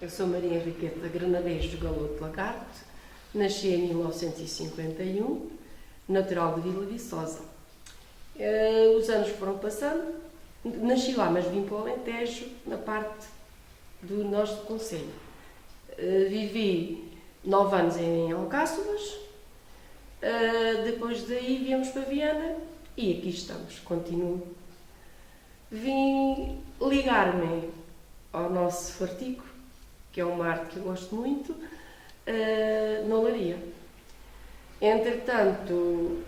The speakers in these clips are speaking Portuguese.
Eu sou Maria Henriqueta Granadeiros do Galoto Lagarto, nasci em 1951, natural de Vila Viçosa. Os anos foram passando, nasci lá, mas vim para o Alentejo, na parte do norte do concelho. Vivi 9 anos em Alcáçovas, depois daí viemos para Viana e aqui estamos, continuo. Vim ligar-me ao nosso Fartico, que é uma arte que eu gosto muito, na olaria. Entretanto,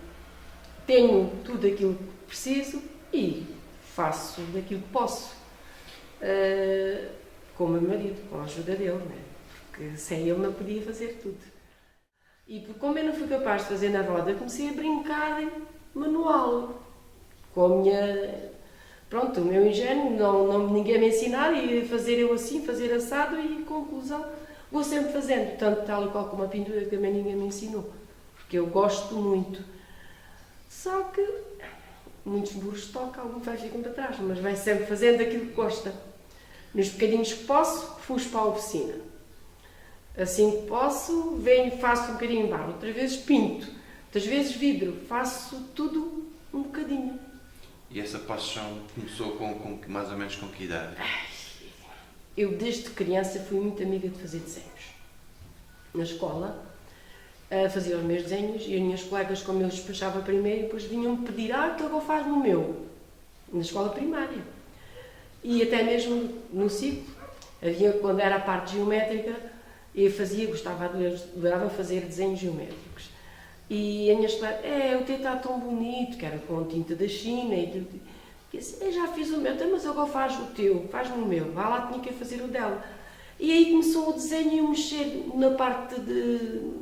tenho tudo aquilo que preciso e faço daquilo que posso, com o meu marido, com a ajuda dele, né? Porque sem ele não podia fazer tudo. E como eu não fui capaz de fazer na roda, comecei a brincar manual, com a minha... Pronto, o meu ingênuo, ninguém me ensinar e fazer eu assim, fazer assado e conclusão, vou sempre fazendo, tanto tal e qual como a pintura que também ninguém me ensinou, porque eu gosto muito. Só que muitos burros tocam, algum vai ficando para trás, mas vai sempre fazendo aquilo que gosta. Nos bocadinhos que posso, fujo para a oficina. Assim que posso, venho, faço um bocadinho de barro, outras vezes pinto, outras vezes vidro, faço tudo um bocadinho. E essa paixão começou mais ou menos com que idade? Eu desde criança fui muito amiga de fazer desenhos. Na escola, fazia os meus desenhos e as minhas colegas, como eu despachava primeiro, depois vinham-me pedir, que agora faz no meu, na escola primária. E até mesmo no ciclo, havia, quando era a parte geométrica, eu adorava fazer desenhos geométricos. E a minha colega, o teu está tão bonito, que era com tinta da China, e disse, eu já fiz o meu, mas agora faz o teu, faz-me o meu, vá lá, tinha que fazer o dela. E aí começou o desenho e eu mexer na parte de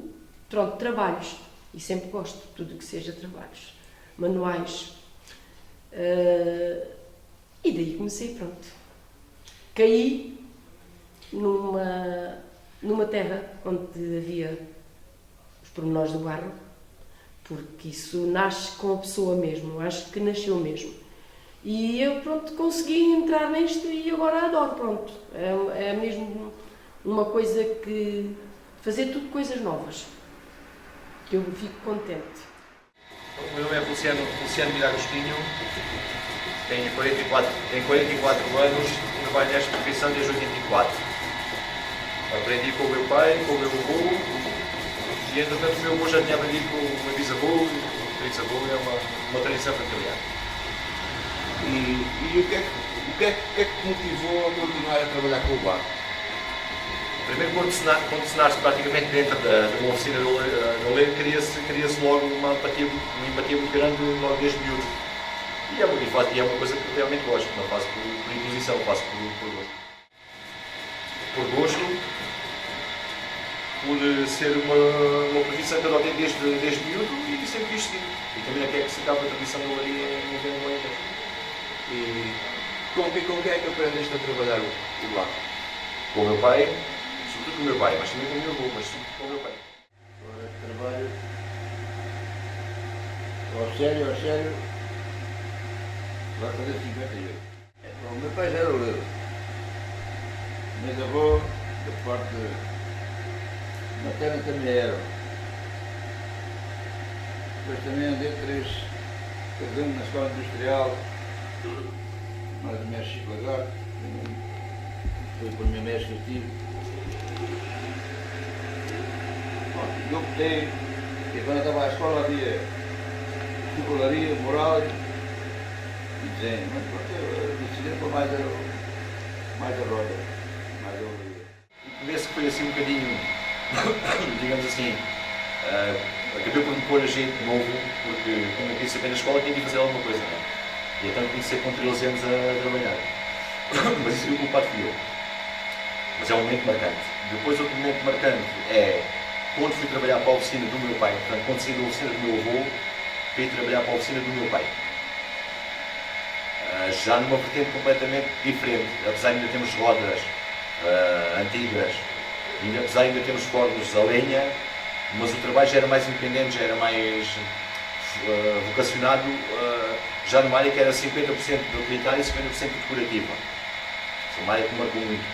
trabalhos. E sempre gosto de tudo que seja trabalhos, manuais. E daí comecei, pronto. Caí numa terra onde havia os pormenores do barro, porque isso nasce com a pessoa mesmo, eu acho que nasceu mesmo. E eu, pronto, consegui entrar nisto e agora adoro, pronto. É mesmo uma coisa que... fazer tudo coisas novas, que eu fico contente. O meu nome é Luciano Mira Agostinho, tenho 44 anos e trabalho nesta profissão desde 84. Aprendi com o meu pai, com o meu avô, e entretanto o meu avô já tinha aprendido com o meu bisavô, o bisavô é uma tradição familiar. E o que é que te motivou a continuar a trabalhar com o barro? Primeiro, quando cenaste praticamente dentro de uma oficina de oleiro, cria-se logo uma empatia muito grande logo desde miúdo. E é uma coisa que eu realmente gosto, não faço por imposição, faço por gosto. Por gosto, por ser uma profissão que eu adotei desde miúdo e sempre quis seguir. E também é que se acaba a tradição da olaria em Viana do Alentejo. E com que é que aprendeste a trabalhar o barro? Com o meu pai, sobretudo com o meu pai, mas também com o meu avô, mas sobretudo com o meu pai. Agora trabalho ao sério, vai fazer 58. O meu pai já era oleiro. Meus avós, da parte materna também eram. Depois também andei 3 anos na escola industrial, mais o mestre Chico Lagarto, foi por minha mestre que eu tive. Eu optei, e quando eu estava à escola havia tipularia, moral e desenho, mas pronto, eu decidi para mais a roda, mais a olaria. Nesse que foi assim um bocadinho, digamos assim, acabei por me pôr a gente novo, porque como eu disse, apenas na escola tinha que fazer alguma coisa, não é? E então comecei com 13 anos a trabalhar. Mas isso o culpado fui eu. Mas é um momento marcante. Depois outro momento marcante é quando fui trabalhar para a oficina do meu pai. Portanto, quando saí da oficina do meu avô, fui trabalhar para a oficina do meu pai. Já numa vertente completamente diferente. Apesar de ainda termos rodas antigas, apesar de ainda termos fornos a lenha, mas o trabalho já era mais independente, já era mais vocacionado já numa área que era 50% de utilitária e 50% de decorativa. Foi uma área que me marcou muito.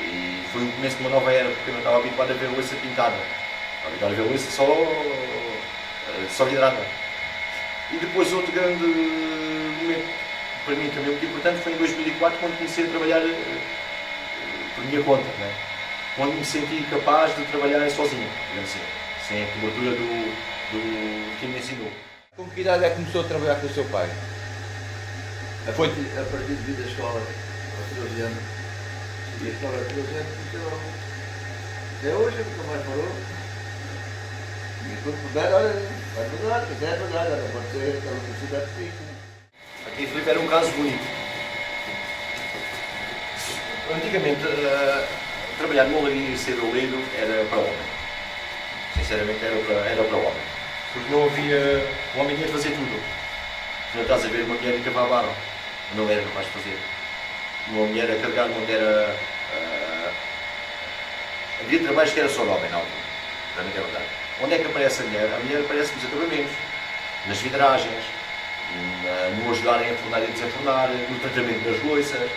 E foi o começo de uma nova era, porque eu não estava habituado a ver louça pintada. Estava habituado a ver louça só vidrada. E depois outro grande momento, para mim também muito importante, foi em 2004, quando comecei a trabalhar por minha conta, né? Quando me senti capaz de trabalhar sozinho, digamos assim, sem a cobertura do que me ensinou. Com que idade é que começou a trabalhar com o seu pai? Foi a partir de vir da escola, aos 13 anos. E a escola aos 13 anos, até hoje, nunca mais parou. E quando puder, olha, vai mudar, quiser mudar, pode ser aquela velocidade que fica. Aqui em Filipe era um caso bonito. Antigamente, trabalhar no olaria e ser oleiro era para homem. Sinceramente, era para homem. Porque não havia. O homem tinha de fazer tudo. Tu não estás a ver uma mulher a cavar barro. Não era capaz de fazer. Uma mulher a carregar, uma mulher havia trabalhos que era só de homem, não. Realmente é verdade. Onde é que aparece a mulher? A mulher aparece nos acabamentos, nas vidragens, no ajudarem a fornar e desenfornar, no tratamento das louças.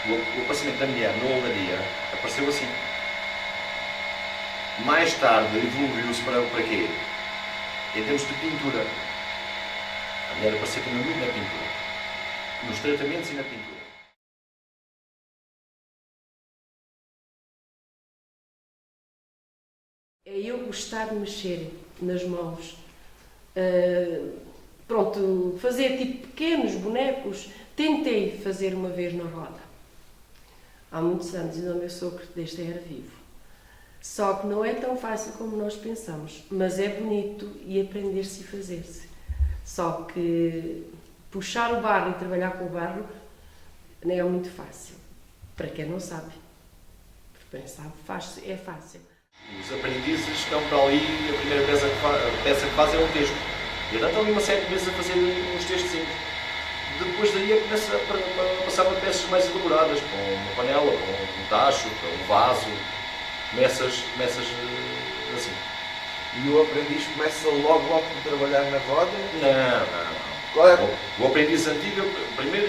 O aparecimento da mulher na olaria apareceu assim. Mais tarde evoluiu-se para quê? Em termos de pintura. A mulher apareceu também muito na pintura. Nos tratamentos e na pintura. É eu gostar de mexer nas mãos. Pronto, fazer tipo pequenos bonecos. Tentei fazer uma vez na roda. Há muitos anos, ainda o meu sogro deste era vivo. Só que não é tão fácil como nós pensamos, mas é bonito e aprender-se e fazer-se. Só que puxar o barro e trabalhar com o barro não é muito fácil, para quem não sabe. Para quem sabe, é fácil. Os aprendizes estão para ali, a primeira peça que fazem é um texto. E então estão ali uma série de vezes a fazer uns textozinhos. Depois daí começa a passar para peças mais elaboradas, com uma panela, com um tacho, com um vaso, começas assim. E o aprendiz começa logo por trabalhar na roda? Não. Qual é? O aprendiz antigo, primeiro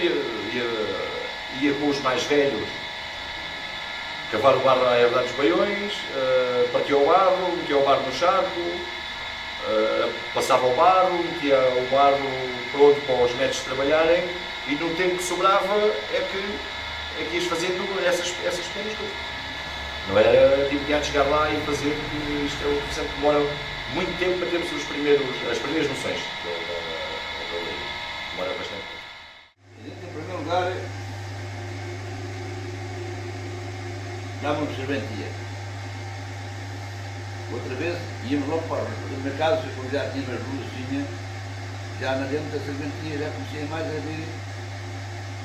ia com os mais velhos, cavar o barro à herdade dos baiões, partia o barro no charco, passava o barro, metia o barro pronto para os médicos trabalharem e no tempo que sobrava é que ias fazendo essas pequenas coisas. Não era de imediato chegar lá e fazer, porque isto é o que demora muito tempo para termos as primeiras noções da lei. Demora bastante tempo. Em primeiro lugar, dávamos serventia. Outra vez íamos logo para o mercado, quando já tínhamos as luzinhas, já na dentro da serventia já comecei mais a vir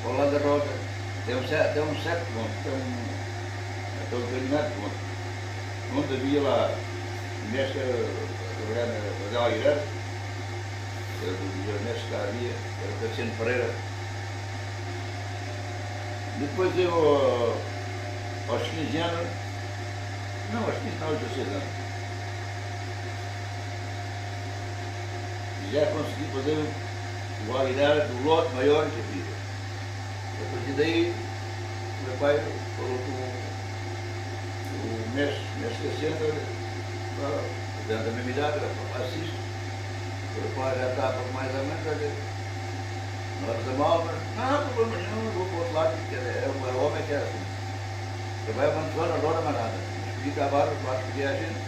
ao lado da roda. Até um certo ponto, até um determinado ponto. Onde havia lá o mestre a trabalhar na Algueira, o mestre que havia, era o Cassiano Pereira. Depois eu, aos 15 anos, não, aos 15 não, aos 16 anos, já consegui fazer o validar do lote maior que havia. A partir daí, o meu pai falou com o mestre Cassiano, dentro da mesma idade, era assiste, o meu pai já estava mais ou menos, olha, na hora da mal, mas não há problema nenhum, eu vou para o outro lado, porque é o homem que era assim. Trabalhava na zona, não era mais nada. Escolhi acabar, os lados que a gente.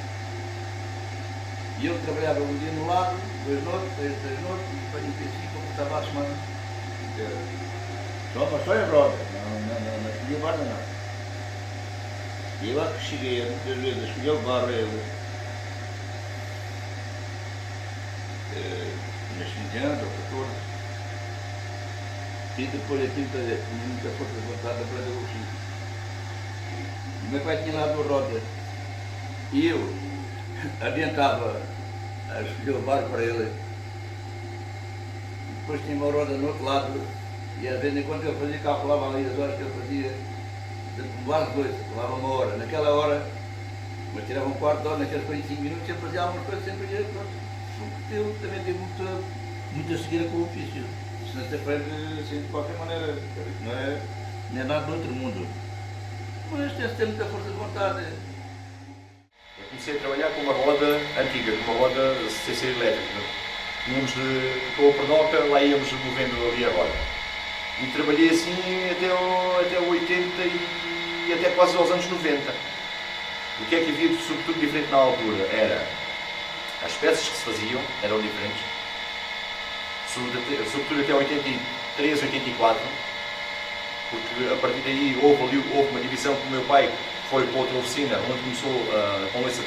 E eu trabalhava um dia no lado, 2 noites, 3 noites, e para assim, como estava a semana inteira. Só uma história roda, não escolhi o barro nada. E eu lá que cheguei, muitas vezes, a escolher o barro, nas 15 anos ou 14, e depois aquilo tinha muita força de vontade para aprender o filho. O meu pai tinha lá 2 rodas e eu adiantava a escolher o barco para ele. Depois tinha uma roda no outro lado e às vezes enquanto eu fazia, calculava ali as horas que eu fazia, quase 2, levava 1 hora. Naquela hora, mas tirava um quarto de hora, naqueles 45 minutos, eu fazia algumas coisas, sempre ia, porque eu também tenho muita seguida com o ofício. Senão se aprende assim de qualquer maneira, não é nada do outro mundo. Mas tem-se ter muita força de vontade. Eu comecei a trabalhar com uma roda antiga, com uma roda CC elétrica. Tínhamos com a pernoca, lá íamos movendo ali a roda. E trabalhei assim até o 80 e até quase aos anos 90. O que é que havia de sobretudo diferente na altura? Era as peças que se faziam eram diferentes, sobretudo até 83, 84, porque a partir daí houve uma divisão que o meu pai foi para outra oficina, onde começou com louça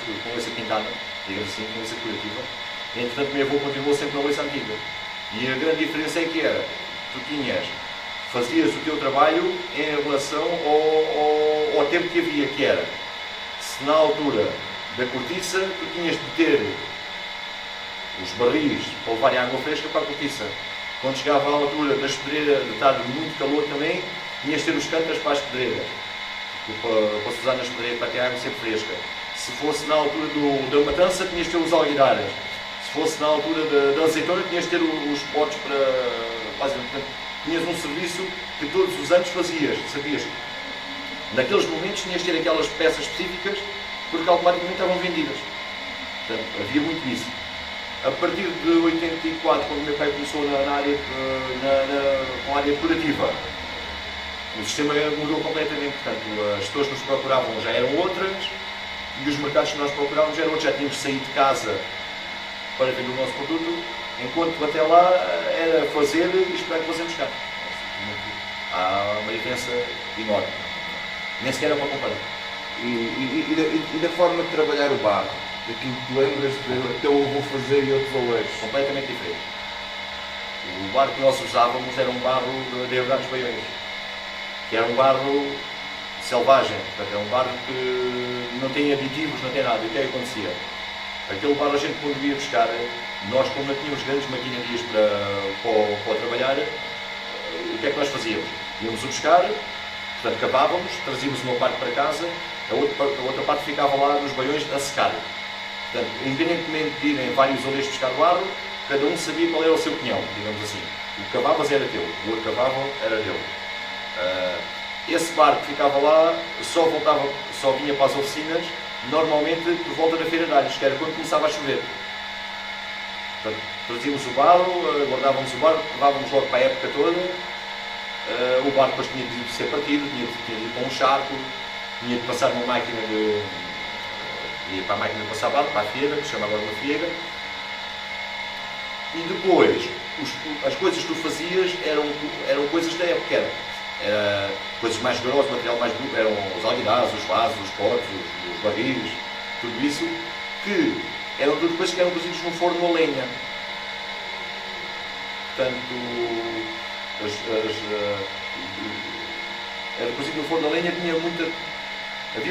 pintada, digamos assim, com louça decorativa, e entretanto o meu avô continuou sempre na louça antiga. E a grande diferença é que era, fazias o teu trabalho em relação ao tempo que havia, que era, se na altura da cortiça tu tinhas de ter os barris para levarem água fresca para a cortiça. Quando chegava à altura das pedreiras, de estar muito calor também, tinhas de ter os cântaros para as pedreiras, para se usar nas pedreiras, para ter água sempre fresca. Se fosse na altura da matança, tinhas de ter os alguidares. Se fosse na altura da azeitona, tinhas de ter os potes para fazer. Portanto, tinhas um serviço que todos os anos fazias, sabias? Naqueles momentos tinhas de ter aquelas peças específicas, porque automaticamente estavam vendidas. Portanto, havia muito isso. A partir de 84, quando o meu pai começou com a área decorativa, o sistema mudou completamente. Portanto, as pessoas que nos procuravam já eram outras e os mercados que nós procurávamos eram outros. Já tínhamos de sair de casa para vender o nosso produto, enquanto até lá era fazer e esperar que fazemos cá. Há uma diferença enorme. Nem sequer é para comparar. E da forma de trabalhar o barro? Daquilo que te lembras de teu avô fazer e outros oleiros? Completamente diferente. O barro que nós usávamos era um barro de Herdade dos Baiões, que era um barro selvagem, portanto, era um barro que não tem aditivos, não tem nada. E o que é que acontecia? Aquele barro a gente quando ia buscar, nós como não tínhamos grandes maquinarias para trabalhar, o que é que nós fazíamos? Íamos o buscar, portanto cavávamos, trazíamos uma parte para casa, a outra parte ficava lá nos baiões a secar. Portanto, independentemente de irem vários oleiros buscar barro, cada um sabia qual era o seu pinhão, digamos assim. O que cavavas era teu, o outro cavava era dele. Esse barro que ficava lá só vinha para as oficinas, normalmente por volta da Feira de Alhos, que era quando começava a chover. Portanto, trazíamos o barro, guardávamos o barro, levávamos logo para a época toda. O barro depois tinha de ser partido, tinha de ir para um charco, tinha de passar uma máquina ia para a máquina de passar barro, para a fiega, que se chama agora uma fiega. E depois, as coisas que tu fazias eram coisas da época, era coisas mais grossas, material mais duro, eram os alguidares, os vasos, os potes, os barris, tudo isso, que eram tudo coisas que eram cozidas no forno a lenha. Portanto, era cozido no forno a lenha, havia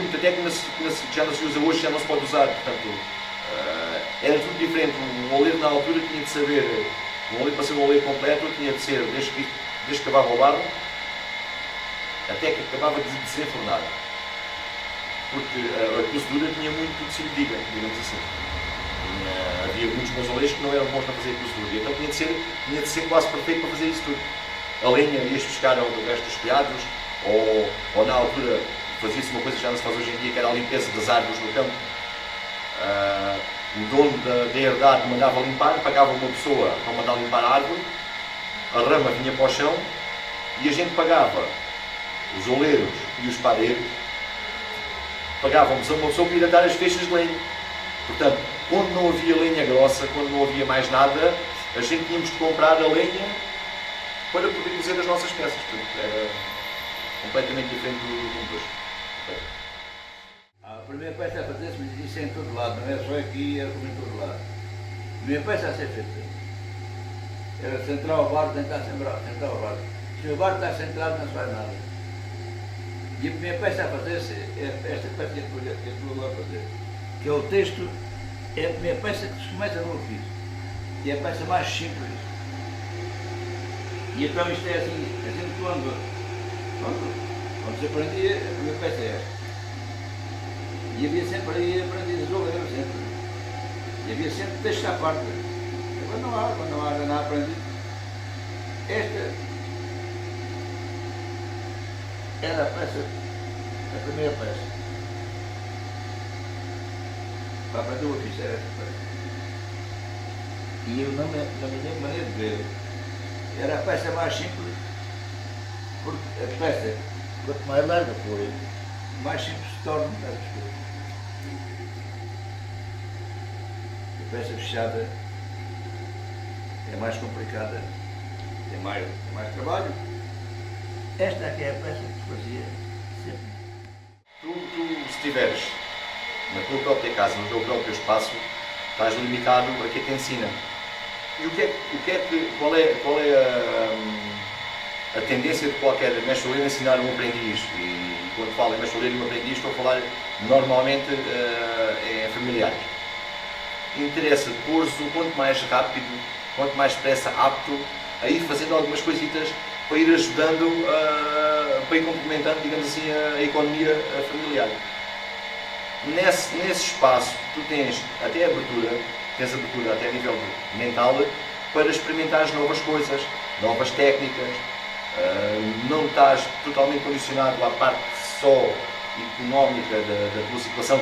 muita técnica que já não se usa hoje, já não se pode usar. Portanto, era tudo diferente. Um oleiro na altura tinha de saber, um oleiro para ser um oleiro completo, tinha de ser, desde que cavava o barro, até que acabava de ser enfornado. Porque a cozedura tinha muito de se lhe diga, digamos assim. Havia muitos bons oleiros que não eram bons para fazer a cozedura, então tinha de ser quase perfeito para fazer isso tudo. A lenha ias buscar ao resto dos telhados, ou na altura fazia-se uma coisa que já não se faz hoje em dia, que era a limpeza das árvores no campo. O dono da herdade mandava limpar, pagava uma pessoa para mandar limpar a árvore, a rama vinha para o chão e a gente pagava os oleiros e os padeiros, pagávamos a uma pessoa para ir atar as feixes de lenha. Portanto, quando não havia lenha grossa, quando não havia mais nada, a gente tínhamos de comprar a lenha para poder cozer as nossas peças. Portanto, era completamente diferente do hoje. A primeira peça a fazer-se, mas isso é em todo lado, não é só aqui, era como em todo lado. A primeira peça a ser feita era centrar o barro, tentar centrar o barro. Se o barro está centrado, não se faz nada. E a primeira peça a fazer-se é esta peça que eu estou agora a fazer, que é o texto, é a primeira peça que se começa no ofício. E é a peça mais simples. E então isto é assim quando se aprendia, a primeira peça é esta. E havia sempre aí aprendidos oleiros, sempre. E havia sempre texto à parte. Quando não há nada aprendido. Esta era a peça a primeira peça. Para aprender o ofício era essa peça. E eu, na minha maneira de ver, era a peça mais simples, porque a peça, quanto mais larga for, mais simples se torna as coisas. A peça fechada é mais complicada, tem mais trabalho. Esta aqui é a peça que se fazia sempre. Tu, se estiveres na tua própria casa, no teu próprio espaço, estás limitado a quem te ensina. E qual é a tendência de qualquer mestre-oleiro ensinar um aprendiz? E quando falo em mestre-oleiro e um aprendiz, estou a falar normalmente em familiares. Interessa pôr-se o quanto mais rápido, quanto mais depressa apto a ir fazendo algumas coisitas para ir ajudando, para ir complementando, digamos assim, a economia familiar. Nesse espaço, tu tens até abertura até a nível mental, para experimentares novas coisas, novas técnicas. Não estás totalmente condicionado à parte só económica da tua situação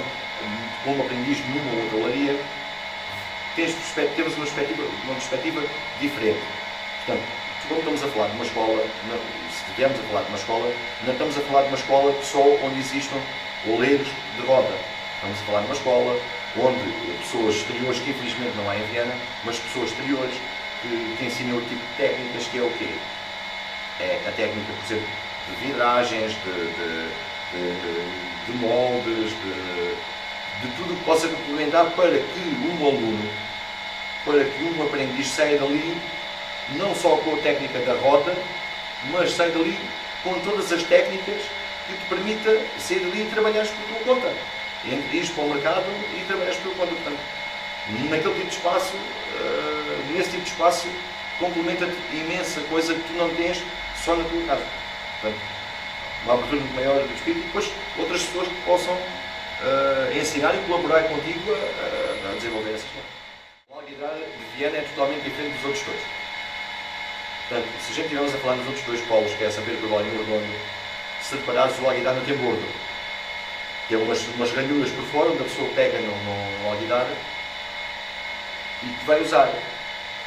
como aprendiz numa ou outra olaria. Temos uma perspectiva diferente. Portanto, como estamos a falar de uma escola, se estivermos a falar de uma escola, não estamos a falar de uma escola só onde existam oleiros de roda. Estamos a falar de uma escola onde pessoas exteriores, que infelizmente não há em Viana, mas pessoas exteriores que ensinam outro tipo de técnicas, que é o quê? É a técnica, por exemplo, de vidragens, de moldes, de tudo que possa complementar para que um aluno, para que um aprendiz saia dali não só com a técnica da roda, mas saia dali com todas as técnicas que te permita sair dali e trabalhares por tua conta. Ires para o mercado e trabalhares por tua conta. Portanto, naquele tipo de espaço, nesse tipo de espaço, complementa-te imensa coisa que tu não tens só na tua casa. Portanto, uma abertura muito maior do espírito e depois outras pessoas que possam ensinar e colaborar contigo a desenvolver essas coisas. O alguidar de Viana é totalmente diferente dos outros dois. Portanto, se a gente estivermos a falar nos outros dois polos, que é São Pedro Carvalho e Mordomo, se reparares, o alguidar não tem bordo. Tem umas ranhuras por fora, onde a pessoa pega no alguidar e que vai usar.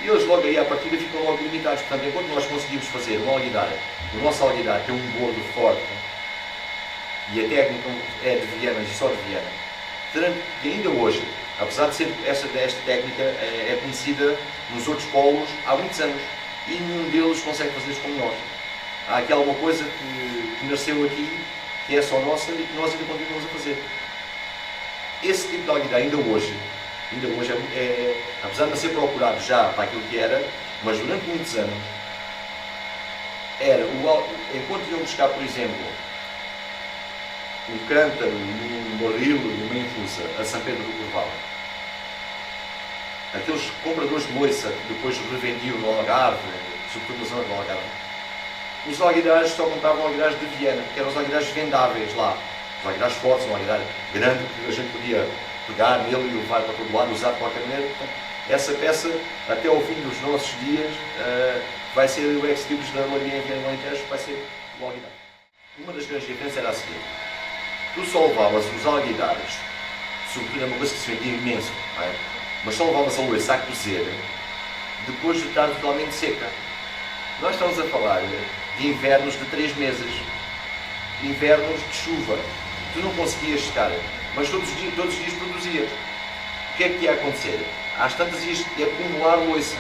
E eles logo aí à partida ficam logo limitados. Portanto, enquanto nós conseguimos fazer um alguidar, o nosso alguidar tem um bordo forte, e a técnica é de Viana e só de Viana, e ainda hoje, apesar de ser esta técnica é conhecida nos outros polos há muitos anos, e nenhum deles consegue fazer isso como nós. Há aqui alguma coisa que nasceu aqui, que é só nossa e que nós ainda continuamos a fazer. Esse tipo de alguidar ainda hoje apesar de não ser procurado já para aquilo que era, mas durante muitos anos, era enquanto iam buscar, por exemplo, um cântaro, um barril e uma infusa a São Pedro do Curval, aqueles compradores de loiça que depois revendiam no Algarve, sobretudo na zona do Algarve, os alguidares só compravam alguidares de Viana, que eram os alguidares vendáveis lá, os alguidares fortes, um alguidar grande que a gente podia pegar nele e levar para todo lado, usar de qualquer maneira. Portanto, essa peça, até ao fim dos nossos dias, vai ser o ex-libris da olaria em Viana do Alentejo, vai ser o alguidar. Uma das grandes diferenças era a seguinte: tu só levavas os alguidares, sobretudo é uma coisa que se vendia imenso, não é? Mas só levavas a loiça a cozer depois de estar totalmente seca. Nós estamos a falar de invernos de 3 meses, invernos de chuva. Tu não conseguias secar, mas todos os dias produzias. O que é que ia acontecer? Às tantas ias acumular loiça.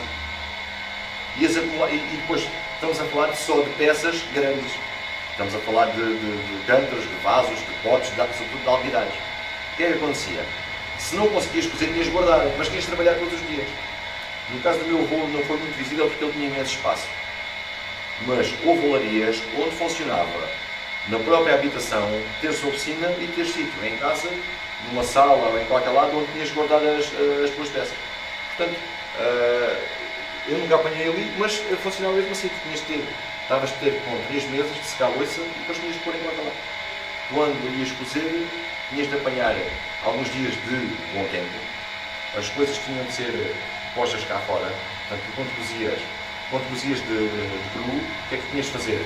E depois estamos a falar só de peças grandes. Estamos a falar de cântaros, de vasos, de potes, sobretudo de alguidares. O que é que acontecia? Se não conseguias cozer, tinhas de guardar, mas tinhas de trabalhar todos os dias. No caso do meu avô não foi muito visível porque ele tinha imenso espaço. Mas houve olarias onde funcionava, na própria habitação, teres oficina e teres sítio, em casa, numa sala ou em qualquer lado onde tinhas de guardar as tuas peças. Portanto, eu nunca apanhei ali, mas funcionava mesmo assim. Estavas de ter com 3 meses de secar a loiça e depois tinhas de pôr em qualquer lado. Quando ias cozer, tinhas de apanhar alguns dias de bom tempo. As coisas tinham de ser postas cá fora. Portanto, quando cozias de cru, o que é que tinhas de fazer?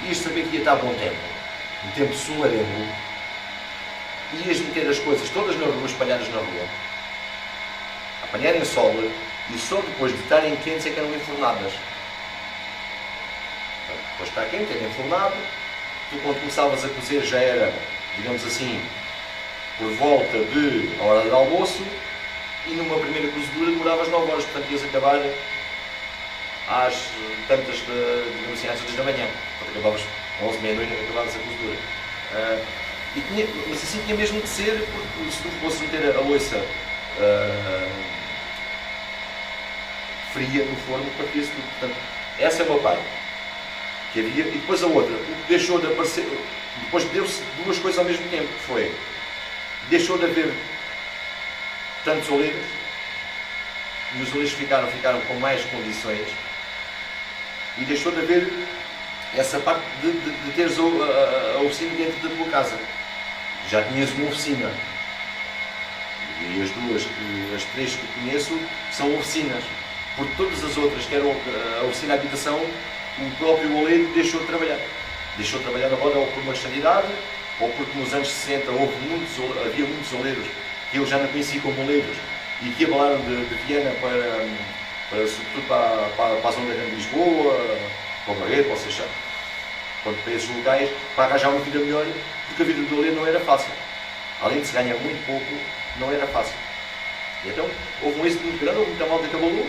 Ias saber que ia estar bom tempo. no tempo solarengo, ias meter as coisas todas na rua, espalhadas na rua, apanharem sol e só depois de estarem quentes é que eram enfornadas. Depois de estar quente, era enfornado, tu quando começavas a cozer já era, digamos assim, por volta de a hora de almoço, e numa primeira cozedura demoravas 9 horas, portanto ias acabar às tantas, digamos assim, às 2 da manhã, portanto acabavas 11, meia-noite, acabavas a cozedura. Mas assim tinha mesmo de ser, porque se tu fosses meter a louça fria no forno, partia-se tudo. Portanto, essa é uma parte que havia, e depois a outra, o que deixou de aparecer, depois deu-se duas coisas ao mesmo tempo, que foi, deixou de haver tantos oleiros, e os oleiros ficaram com mais condições, e deixou de haver essa parte de teres a oficina dentro da tua casa. Já tinhas uma oficina, e as três que conheço são oficinas, porque todas as outras, que eram a oficina de habitação, o próprio oleiro deixou de trabalhar. Deixou de trabalhar na roda ou por uma sanidade, ou porque nos anos 60 havia muitos oleiros que eu já não conheci como oleiros e que abalaram de Viana sobretudo para a zona de Lisboa, para o Barreto, para o Seixal, para esses locais, para arranjar uma vida melhor, porque a vida do oleiro não era fácil. Além de se ganhar muito pouco, não era fácil. E então houve um êxito muito grande, houve muita malta que abalou,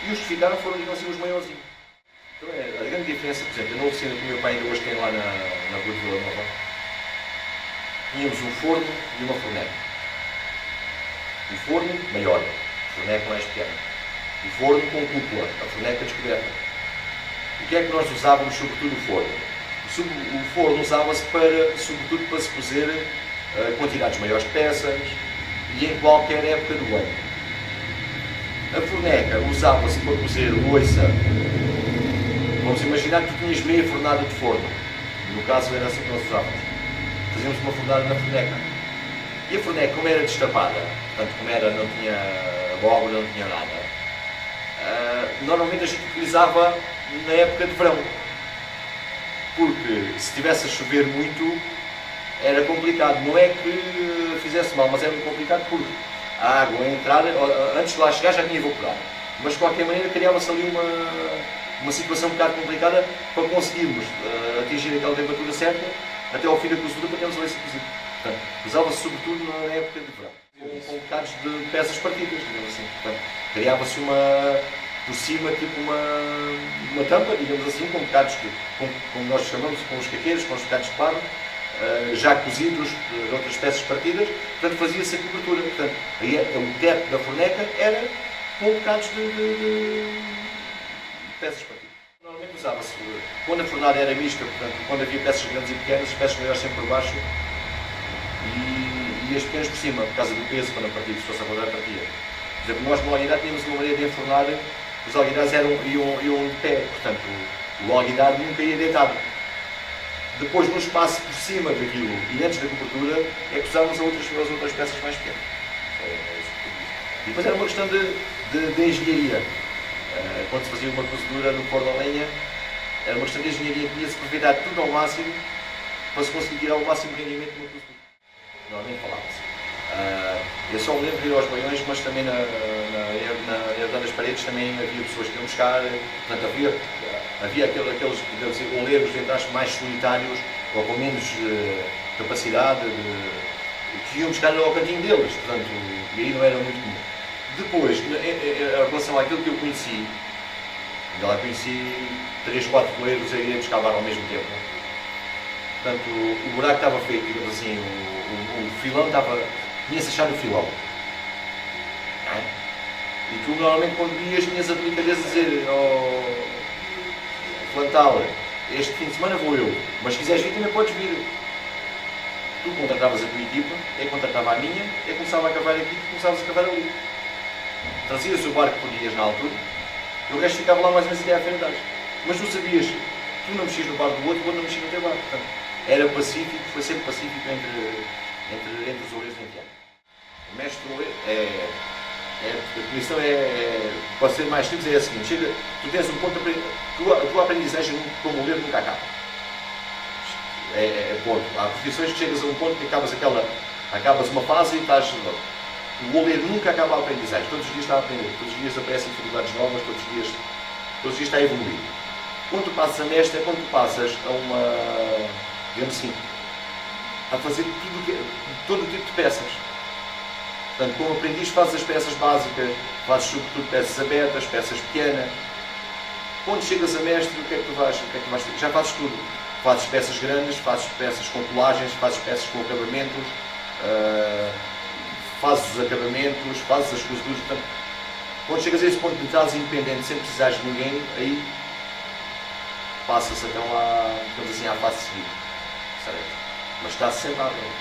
e os que ficaram foram, digamos assim, os maiorzinhos. Então, a grande diferença, por exemplo, na oficina que o meu pai ainda hoje tem lá na rua de Vila Nova, tínhamos um forno e uma forneca. O forno maior, a forneca mais pequena. O forno com cúpula, a forneca descoberta. O que é que nós usávamos, sobretudo, o forno? O forno usava-se sobretudo para se cozer quantidades maiores de peças e em qualquer época do ano. A forneca usava-se para cozer louça. Vamos imaginar que tu tinhas meia fornada de forno. No caso era assim que nós usávamos. Fazíamos uma fornada na forneca. E a forneca, como era destapada, portanto, como não tinha abóbora, não tinha nada, normalmente a gente utilizava na época de verão. Porque se estivesse a chover muito, era complicado. Não é que fizesse mal, mas era muito complicado porque a água a entrar, antes de lá chegar já tinha evaporado. Mas de qualquer maneira criava-se ali uma situação um bocado complicada para conseguirmos atingir aquela temperatura certa até ao fim da cozedura para termos a louça cozida. Portanto, usava-se sobretudo na época de verão, com bocados de peças partidas, digamos assim. Portanto, criava-se por cima, tipo uma tampa, digamos assim, com bocados, como nós chamamos, com os caqueiros, com os bocados de paro, já cozidos de outras peças partidas, portanto fazia-se a cobertura. Portanto, aí, o teto da forneca era com bocados de peças partidas. Normalmente usava-se, quando a fornada era mista, portanto, quando havia peças grandes e pequenas, as peças maiores sempre por baixo e as pequenas por cima, por causa do peso, quando a partir, se fosse a rodar, partia. Por exemplo, nós no alguidar tínhamos uma maneira de enfornar, os alguidares iam de pé, portanto, o alguidar nunca ia deitado. Depois, no espaço por cima daquilo e antes da cobertura, é que usávamos as outras peças mais pequenas. E depois era uma questão de engenharia. Quando se fazia uma cozedura no forno a lenha, era uma questão de engenharia que tinha-se aproveitar tudo ao máximo para se conseguir tirar o máximo rendimento de uma cozedura. Normalmente falava-se. Eu só me lembro de ir aos baiões, mas também na herdade das paredes também havia pessoas que iam buscar, portanto havia aqueles oleiros, entre aspas, mais solitários ou com menos capacidade que iam buscar ao cantinho deles, portanto, e aí não era muito comum. Depois, em relação àquilo que eu conheci, ainda lá conheci 3, 4 oleiros a irem buscar ao mesmo tempo. Portanto, o buraco estava feito, digamos assim, o filão tinha-se achado o filão. Não é? E tu normalmente quando vias tinhas a delicadeza de dizer Plantal, este fim de semana vou eu, mas se quiseres vir também podes vir. Tu contratavas a tua equipa, eu contratava a minha, eu começava a cavar aqui, tu começavas a cavar ali. Trazias o barco que podias na altura, e o resto ficava lá mais ou menos até à frente. Mas tu sabias, tu não mexias no barco do outro, o outro não mexia no teu barco. Portanto, era pacífico, foi sempre pacífico entre os oleiros em Viana. O mestre do oleiro a definição para ser mais simples, é a seguinte: tu tens um ponto a tua aprendizagem como oleiro nunca acaba. é ponto. Há profissões que chegas a um ponto que acabas uma fase e estás. O oleiro nunca acaba a aprendizagem, todos os dias está a aprender, todos os dias aparecem dificuldades novas, todos os dias está a evoluir. Quando tu passas a mestre é quando tu passas a uma, digamos assim, a fazer todo o tipo de peças. Portanto, como aprendiz fazes as peças básicas, fazes sobretudo peças abertas, peças pequenas. Quando chegas a mestre, o que é que tu vais ter? Já fazes tudo. Fazes peças grandes, fazes peças com colagens, fazes peças com acabamentos, fazes os acabamentos, fazes as costuras. Portanto, quando chegas a esse ponto de estás independente, sem precisares de ninguém, aí passa-se então à fase seguinte. Certo? Mas está sempre a aprender.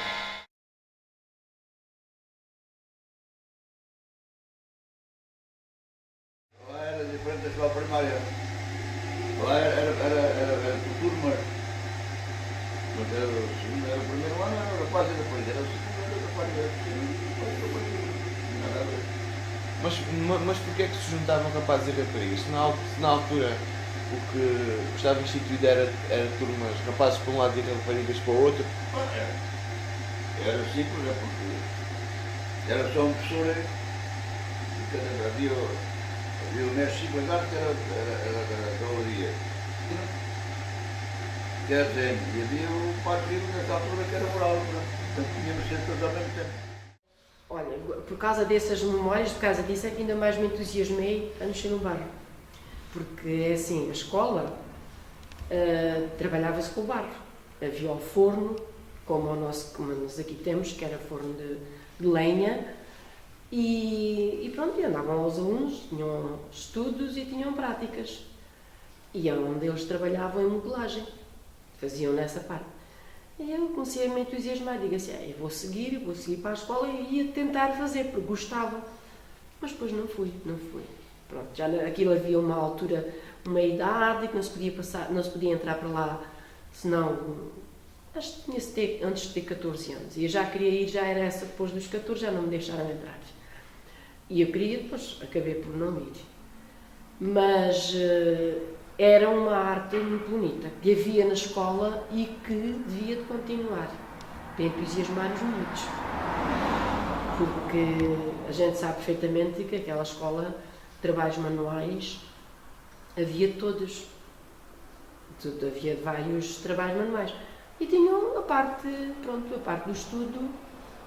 Lá era diferente da escola primária. Lá era por turmas. Mas era o segundo, era o primeiro ano, era quase depois. Era o segundo, era o quarto, era o segundo. Nada a ver. Mas porquê é que se juntavam rapazes e raparigas? Se na altura o que estava instituído era turmas, rapazes para um lado e raparigas para o outro? Era simples, é porque era só um professor. Havia o mestre Chico Lagarde, que era da Olaria. Que era desenho. E havia o Padre Vivo, nessa altura, que era moral. Portanto, tínhamos sempre todos ao mesmo tempo. Olha, por causa dessas memórias, por causa disso é que ainda mais me entusiasmei a mexer no barro. Porque é assim, a escola trabalhava-se com o barro. Havia o forno, como nós aqui temos, que era forno de lenha, e pronto, e andavam os alunos, tinham estudos e tinham práticas. E onde eles trabalhavam em modelagem, faziam nessa parte. E eu comecei a me entusiasmar, digo assim, eu vou seguir para a escola e ia tentar fazer, porque gostava. Mas depois não fui. Pronto, já aquilo havia uma altura, uma idade que não se podia entrar para lá, senão, acho que tinha-se ter, antes de ter 14 anos. E eu já queria ir, já era essa, depois dos 14 já não me deixaram entrar. E eu queria, depois acabei por não ir. Mas era uma arte muito bonita, que havia na escola e que devia de continuar, para entusiasmar os miúdos. Porque a gente sabe perfeitamente que aquela escola de trabalhos manuais havia todos. Havia vários trabalhos manuais. E tinham a parte do estudo,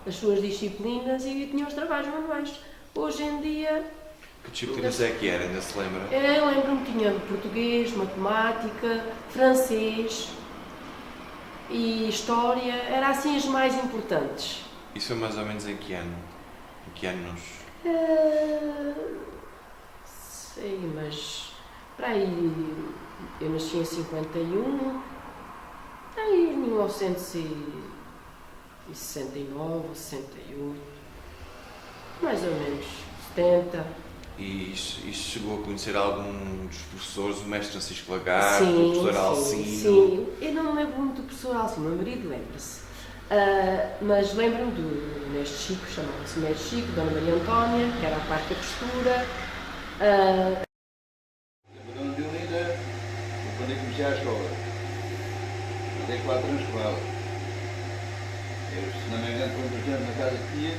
as suas disciplinas e tinham os trabalhos manuais. Hoje em dia... Que disciplinas é que era, ainda se lembra? Eu lembro-me que tinha português, matemática, francês e história, eram assim as mais importantes. Isso foi mais ou menos em que ano? Em que anos? Sei, mas para aí eu nasci em 51, aí em 1969, 68, mais ou menos, 70. E isso chegou a conhecer algum dos professores, o mestre Francisco Lagarde, o professor Alcino? Sim, eu não me lembro muito do professor Alcino, o meu marido lembra-se. Mas lembro-me do mestre Chico, chamava-se mestre Chico, Dona Maria Antónia, que era a parte da costura. Dona Diolinda, quando eu comecei a escola, andei 4 anos com ela. Eu, se não me engano, foi 2 anos na casa de tia,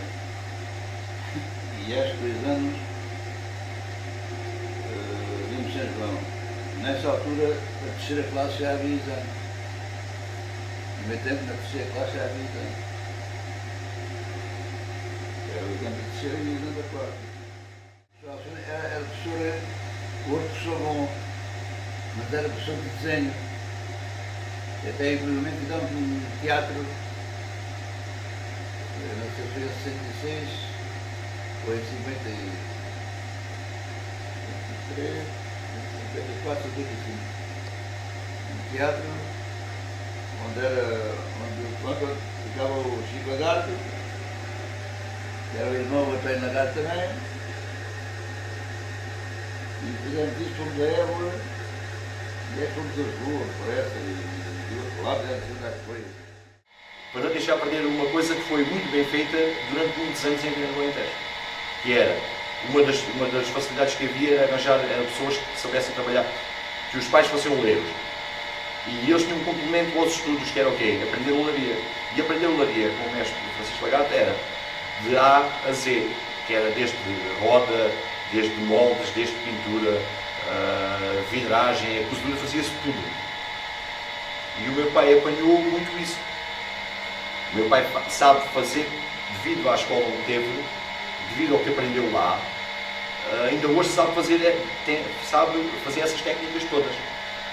e estes 3 anos vimos São João. Nessa altura, a terceira classe já havia exame. No meu tempo, na terceira classe já havia exame. Era o exame da terceira e o exame da quarta. Era professora, outro professor bom, mas era professor de desenho. Até inclusive fizemos um teatro, não sei se foi em 66 ou em 53, 54, 55. Um teatro onde ficava o Chico Lagarde, que era o irmão do Antônio Lagarde também. E fizemos isso, fomos a Évora, e fomos a Lisboa, parece, e do outro lado, era assim que foi. Para não deixar perder uma coisa que foi muito bem feita durante muitos anos em Viana do Alentejo, que era uma das facilidades que havia era arranjar pessoas que soubessem trabalhar, que os pais fossem oleiros. E eles tinham um complemento aos estudos, que era o quê? Aprender olaria. E aprender olaria, com o mestre Francisco Lagarto, era de A a Z, que era desde roda, desde moldes, desde pintura, vidragem, a costura, fazia-se tudo. E o meu pai apanhou muito isso. O meu pai sabe fazer, devido à escola onde teve, devido ao que aprendeu lá, ainda hoje sabe fazer essas técnicas todas.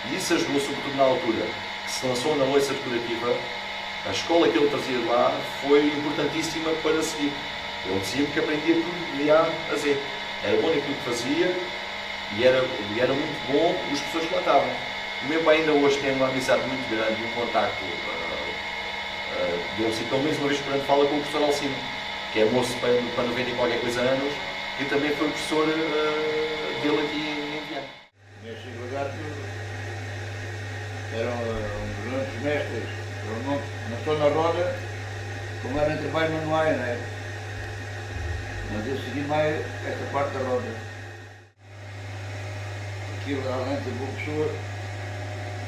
E isso ajudou, sobretudo na altura que se lançou na louça decorativa. A escola que ele trazia de lá foi importantíssima para seguir. Ele dizia-me que aprendia tudo de A a Z. Era bom naquilo que fazia e era muito bom as pessoas que lá estavam. O meu pai ainda hoje tem uma amizade muito grande, um contacto, deu-se pelo menos uma vez por ano, fala com o professor Alcino, que é moço para 90 e qualquer coisa anos, que também foi o professor dele aqui em Viana. O mestre Lagarto era um dos grandes mestres, não só na roda, como era em trabalho manuais, não é? Mas eu segui mais essa parte da roda. Aquilo, além de boa pessoa,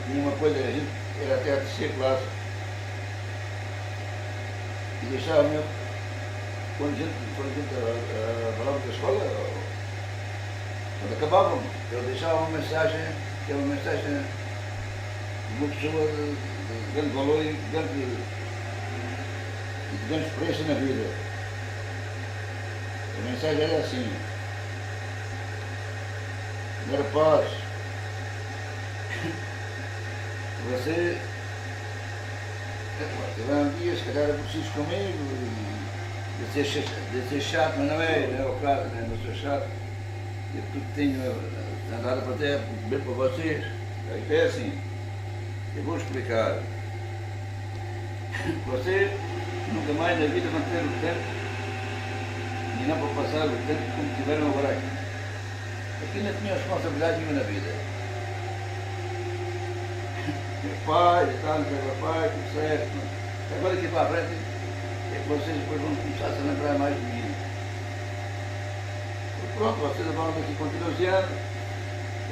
tinha uma coisa, a gente era até a terceira classe, e deixava-me, quando a gente falava da escola, quando acabávamos, eu deixava uma mensagem, que era uma mensagem de uma pessoa de grande valor e de grande experiência na vida. A mensagem era assim: meu rapaz, você tiver um dia, se calhar é preciso comigo, de ser chato, mas não é o caso, não sou chato. Eu tudo tenho andado para ter bem para vocês. É assim, eu vou explicar. Você nunca mais na vida vão ter o tempo, e não para passar o tempo como tiveram agora aqui. Aqui não tinha responsabilidade nenhuma na vida. Meu pai, meu pai, tudo certo. Agora aqui para a frente, é que vocês depois vão começar a se lembrar mais de mim. E pronto, vocês vão daqui com 12 anos,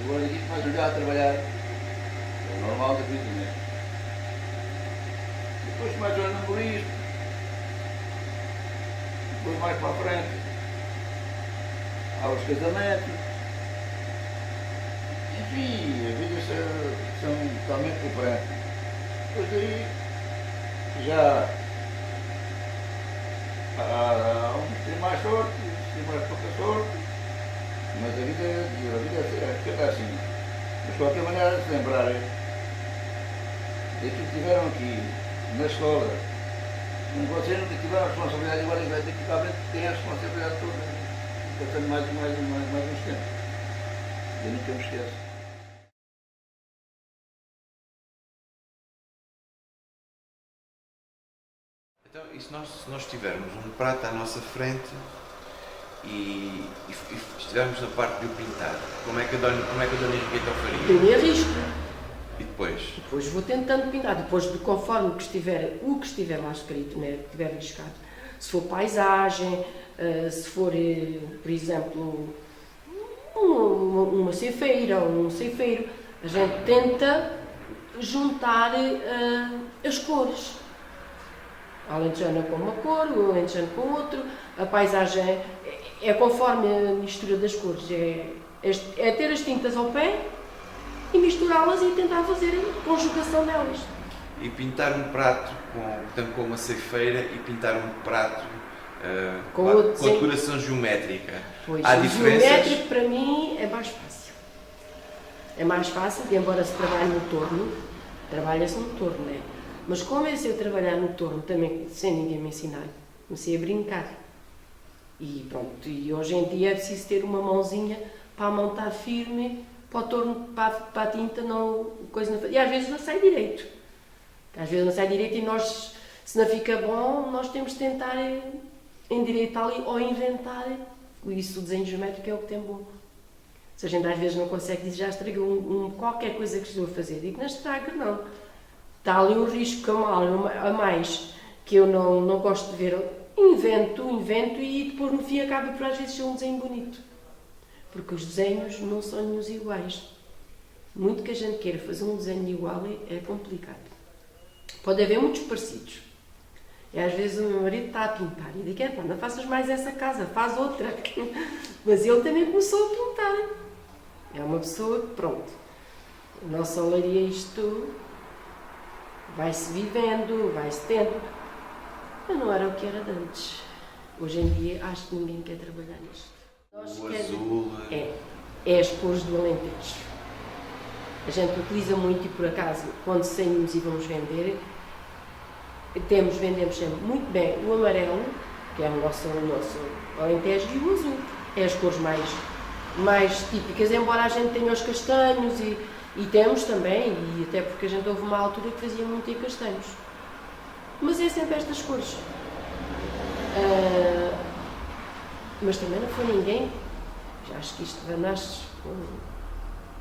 agora aqui começam já a trabalhar. É o normal da vida, não é? Depois começam a namorismo. Depois mais para a frente, há os casamentos. Enfim, a vida são totalmente diferentes. Depois daí, já há uns tem mais sorte, outros têm mais pouca sorte, mas a vida fica assim. Mas de qualquer maneira, se lembrarem daquilo que tiveram aqui, na escola, quando vocês nunca tiveram a responsabilidade, agora vai ter que ficar bem, tem a responsabilidade toda, passando mais uns tempos. Eu nunca me esqueço. Então, e se nós tivermos um prato à nossa frente e estivermos na parte de o pintar, como é que a Dona Henriqueta o faria? Tem risco. E depois? Depois vou tentando pintar, depois de conforme o que estiver lá escrito, né, que estiver riscado. Se for paisagem, se for, por exemplo, uma ceifeira ou um ceifeiro, a gente tenta juntar as cores. A alentejana com uma cor, o alentejano com outro, a paisagem é conforme a mistura das cores, é ter as tintas ao pé e misturá-las e tentar fazer a conjugação delas. E pintar um prato com uma ceifeira e pintar um prato com a decoração geométrica. Pois, há o diferenças? geométrico para mim é mais fácil. É mais fácil, embora se trabalhe no torno, trabalha-se no torno, né? Mas como eu sei trabalhar no torno também sem ninguém me ensinar, comecei a brincar. E pronto, e hoje em dia é preciso ter uma mãozinha para montar firme, para o torno, para a tinta, e às vezes não sai direito. Às vezes não sai direito e nós, se não fica bom, nós temos de tentar endireitar ou inventar. Isso, o desenho geométrico é o que tem bom. Se a gente às vezes não consegue dizer, já estragou qualquer coisa que estou a fazer, digo, não estraga, não. Está ali um risco a mais que eu não gosto de ver. Invento e depois no fim acaba por às vezes ser um desenho bonito. Porque os desenhos não são nenhum iguais. muito que a gente queira fazer um desenho igual é complicado. Pode haver muitos parecidos. E às vezes o meu marido está a pintar e diz, não faças mais essa casa, faz outra. Mas ele também começou a pintar. É uma pessoa que, pronto, a nossa olaria, isto vai-se vivendo, vai-se tendo. Mas não era o que era de antes. Hoje em dia acho que ninguém quer trabalhar nisto. O azul. É as cores do Alentejo. A gente utiliza muito e por acaso, quando saímos e vamos vender, vendemos sempre muito bem o amarelo, que é o nosso Alentejo, e o azul. É as cores mais típicas, embora a gente tenha os castanhos e temos também, e até porque a gente houve uma altura que fazia muito em castanhos. Mas é sempre estas cores. Mas também não foi ninguém, já acho que isto nasce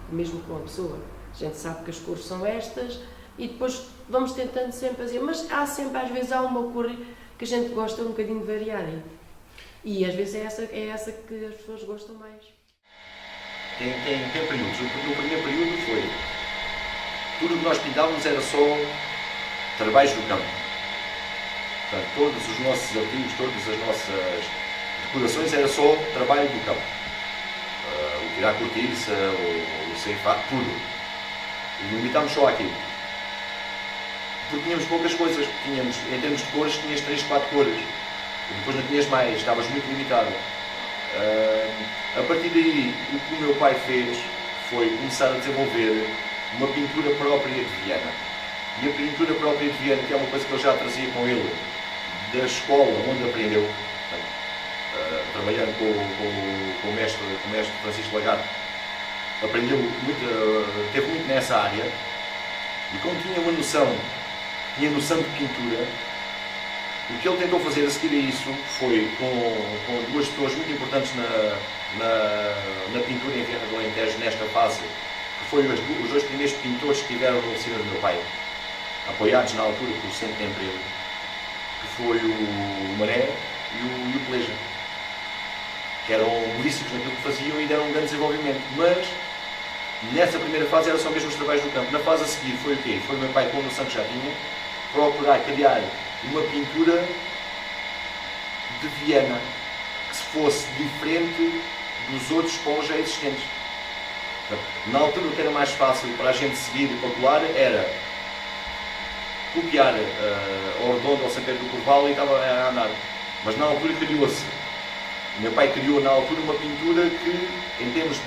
mesmo com a pessoa. A gente sabe que as cores são estas e depois vamos tentando sempre fazer, mas há sempre, às vezes, há uma cor que a gente gosta um bocadinho de variarem. E às vezes é essa que as pessoas gostam mais. Tem períodos. O primeiro período foi tudo o que nós pintávamos era só trabalhos do campo. Portanto, todos os nossos artigos, todas as nossas decorações era só trabalho do campo. O tirar cortiça, o ceifar, tudo. E limitámos só aquilo. Porque tínhamos poucas coisas. Tínhamos, em termos de cores, tinhas 3, 4 cores. E depois não tinhas mais, estavas muito limitado. A partir daí, o que o meu pai fez foi começar a desenvolver uma pintura própria de Viana. E a pintura própria de Viana, que é uma coisa que ele já trazia com ele da escola onde aprendeu, trabalhando com o mestre Francisco Lagarde, aprendeu muito, teve muito nessa área, e como tinha noção de pintura, o que ele tentou fazer a seguir a isso foi, com duas pessoas muito importantes na pintura em Viana do Alentejo nesta fase, que foi os dois primeiros pintores que tiveram no oficina do meu pai, apoiados na altura pelo Centro de Emprego, que foi o Maré e o Peleja, que eram belíssimos naquilo que faziam e deram um grande desenvolvimento, mas nessa primeira fase eram só mesmo os trabalhos do campo. Na fase a seguir foi o quê? Foi o meu pai, com a noção que já tinha, procurar criar uma pintura de Viana que se fosse diferente dos outros polos já existentes. Portanto, na altura o que era mais fácil para a gente seguir e calcular era copiar ao Redondo, ao São Pedro do Corval e estava a andar. Mas na altura criou-se. O meu pai criou na altura uma pintura que, em termos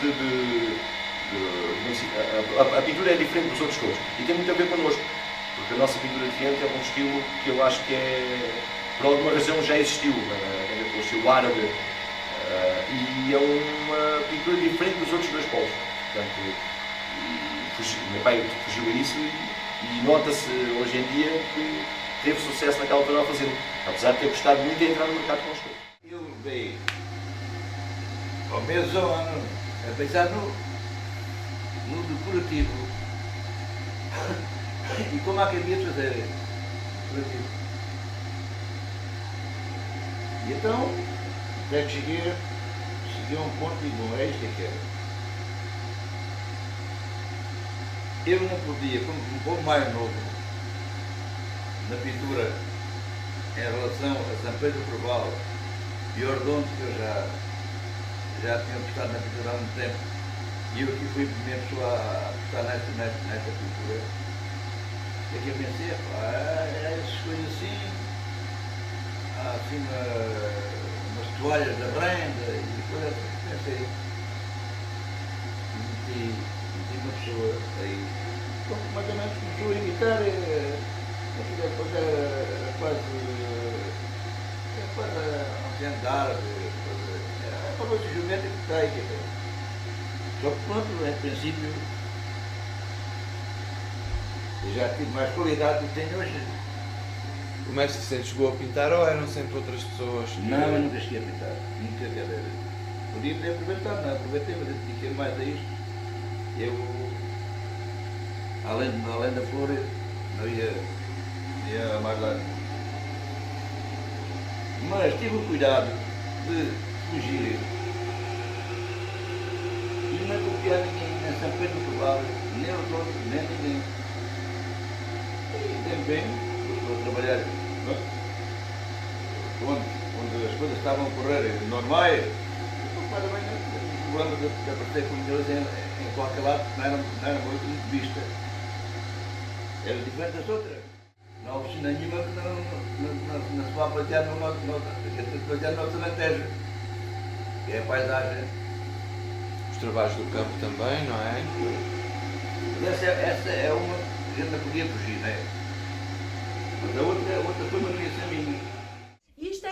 a pintura é diferente dos outros todos e tem muito a ver connosco, porque a nossa pintura de Viana é um estilo que eu acho que por alguma razão já existiu, tem a ver com o estilo árabe, e é uma pintura diferente dos outros dois polos. Portanto, o meu pai fugiu a isso e nota-se hoje em dia que teve sucesso naquela altura ao fazê-lo, apesar de ter custado muito a entrar no mercado com as coisas. Eu veio ao mesmo ano a pensar no decorativo. E como é que havia de fazer decorativo? E então, até que cheguei a um ponto e bom, é isto que era. Eu não podia, como um pouco mais novo, na pintura, em relação a São Pedro Proval e Ordondo, que eu já tinha apostado na pintura há muito tempo, e eu aqui fui a primeira pessoa a apostar nesta pintura, é que eu pensei, essas coisas assim, há assim umas toalhas da renda, e depois assim, pensei, meti uma pessoa aí, mais ou menos começou a imitar, aquilo é quase anciandade, é para o geométrico que está aí. Só que pronto, em princípio, eu já tive mais qualidade do que tenho hoje. O mestre Vicente chegou a pintar ou eram sempre outras pessoas? Não, eu nunca cheguei a pintar, nunca quer dizer. Podia ter aproveitado, não aproveitei, mas eu dediquei mais a isto. Eu, além da flor, não ia mais lá. Mas tive o cuidado de fugir e não copiar ninguém nessa São Pedro do Vale, nem eu todos, nem ninguém. E bem, estou a trabalhar onde as coisas estavam a correr normais. Mais ou menos, o problema de aparecer com milhões em qualquer lado não era muito vista. Era diferente das outras. Não há oficina nenhuma que não se vá platear no nosso Alentejo, que é a paisagem. Os trabalhos do campo também, não é? Essa é uma que a gente não podia fugir, não é? Mas a outra foi uma criação minha. Isto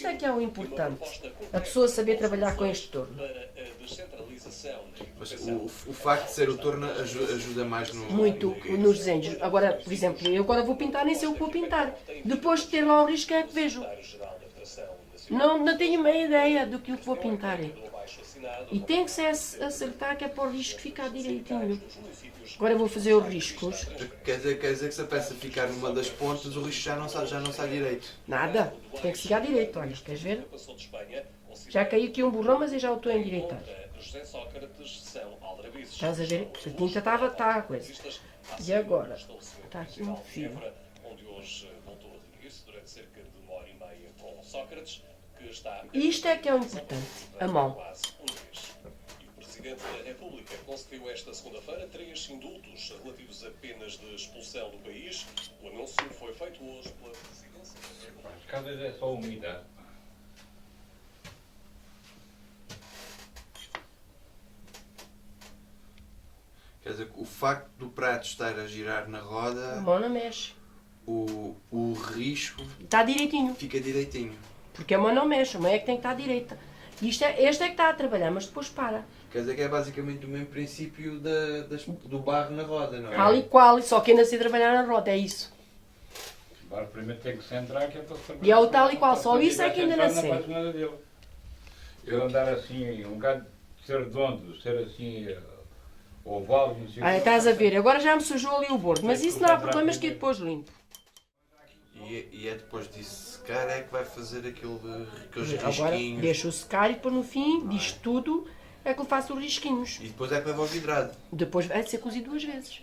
é que é o importante. A pessoa saber trabalhar com este torno. Mas o facto de ser o torno ajuda mais no... Muito nos desenhos. Agora, por exemplo, eu agora vou pintar, nem sei o que vou pintar. Depois de ter lá o risco é que vejo. Não tenho meia ideia do que vou pintar. E tem que ser acertar, que é para o risco ficar direitinho. Agora vou fazer os riscos. Quer dizer que se a peça ficar numa das pontas, o risco já não sai direito. Nada. Tem que ficar direito. Olha, queres ver? Já caiu aqui um borrão, mas eu já o estou a endireitar. Estás a ver? A tinta estava, está a coisa. E agora? Está aqui um fio. Isto é que é o importante. A mão. O Presidente da República concedeu esta segunda-feira 3 indultos relativos a penas de expulsão do país. O anúncio foi feito hoje pela Presidência. As casas é só umidade. Quer dizer, o facto do prato estar a girar na A roda, mão não mexe. o risco Está direitinho. fica direitinho. Porque a mão não mexe. A mão é que tem que estar direita. Este é que está a trabalhar, mas depois para. Quer dizer que é basicamente o mesmo princípio do barro na roda, não é? Tal e qual. Só que ainda sei trabalhar na roda. É isso. Agora primeiro tem que se entrar, que é para se E é o tal e qual, só isso é que ainda não sei. Eu andar assim, um bocado de ser redondo, ser assim, oval, não sei o Ah, quê. estás a ver, agora já me sujou ali o bordo, mas isso não há problemas que eu depois limpo. E é depois disso secar é que vai fazer aqueles Agora risquinhos. deixo-o secar e depois no fim disto tudo é que eu faço os risquinhos. E depois é que leva ao vidrado. Depois vai ser cozido 2 vezes.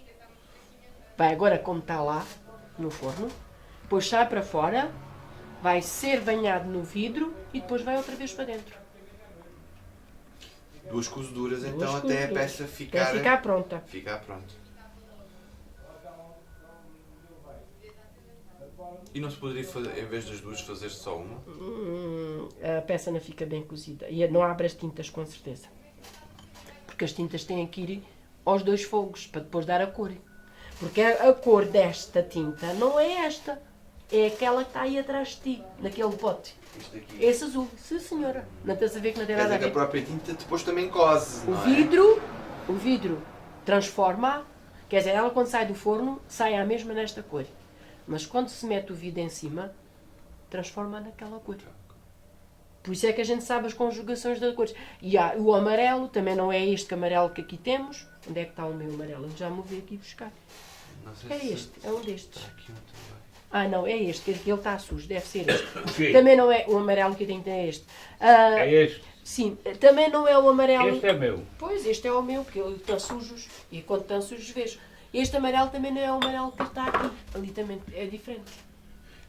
Vai agora como está lá no forno, depois sai para fora, vai ser banhado no vidro e depois vai outra vez para dentro. 2 cozeduras então Duas até a cozeduras. peça Até ficar ficar pronta. pronto. E não se poderia fazer, em vez das duas, fazer só uma? A peça não fica bem cozida. E não abre as tintas, com certeza. Porque as tintas têm que ir aos 2 fogos, para depois dar a cor. Porque a cor desta tinta não é esta. É aquela que está aí atrás de ti, naquele pote. Isto aqui. Esse azul. Sim, senhora. Não estás a ver que não tem Quer nada a dizer que a ver. própria tinta depois também cose, O não vidro transforma, quer dizer, ela quando sai do forno, sai a mesma nesta cor. Mas quando se mete o vidro em cima, transforma naquela cor. Por isso é que a gente sabe as conjugações das cores. E há, o amarelo também não é este amarelo que aqui temos. Onde é que está o meu amarelo? Eu já me vou aqui buscar. Não sei É se este, é um destes. está aqui um também. Ah, não, é este, que ele está sujo, deve ser este. Sim. Também não é o amarelo que eu tenho, é este. Ah, É este. sim, também não é o amarelo. Este é meu. Pois, este é o meu, porque ele está sujos. E quando estão sujos, vejo. Este amarelo também não é o amarelo que está aqui. Ali também é diferente.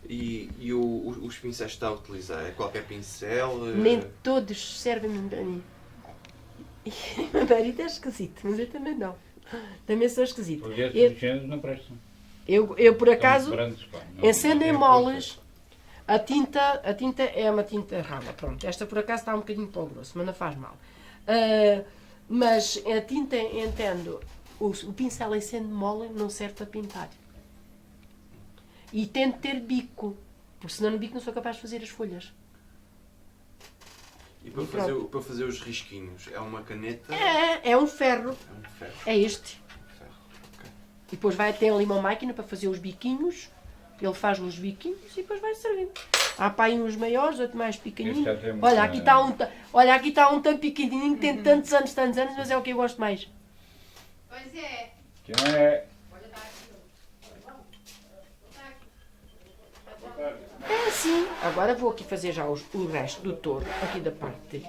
E os pincéis que está a utilizar? É qualquer pincel? Nem todos servem a mim. E o meu marido é esquisito, mas eu também não. Também sou esquisito. Porque estes Eu, mexendo não prestam. eu por acaso, São brancos, pá. Não- encendo em não tem molas. A tinta é uma tinta rala, pronto. Esta por acaso está um bocadinho para o grosso, mas não faz mal. Mas a tinta, entendo, o pincel encende mole não serve para pintar. E tem de ter bico, porque senão no bico não sou capaz de fazer as folhas. E para E para fazer os risquinhos, é uma caneta? É um ferro, É um ferro. é este. Ferro. Ok. E depois ter ali uma máquina para fazer os biquinhos, ele faz os biquinhos e depois vai servindo. Há para aí uns maiores, outros mais pequenininhos. Este já tem Olha, uma- aqui está um tão pequenininho que tem tantos anos, mas é o que eu gosto mais. Pois é. Que não é. Olha, está aqui. Está aqui. É assim, agora vou aqui fazer já o resto do todo, aqui da parte,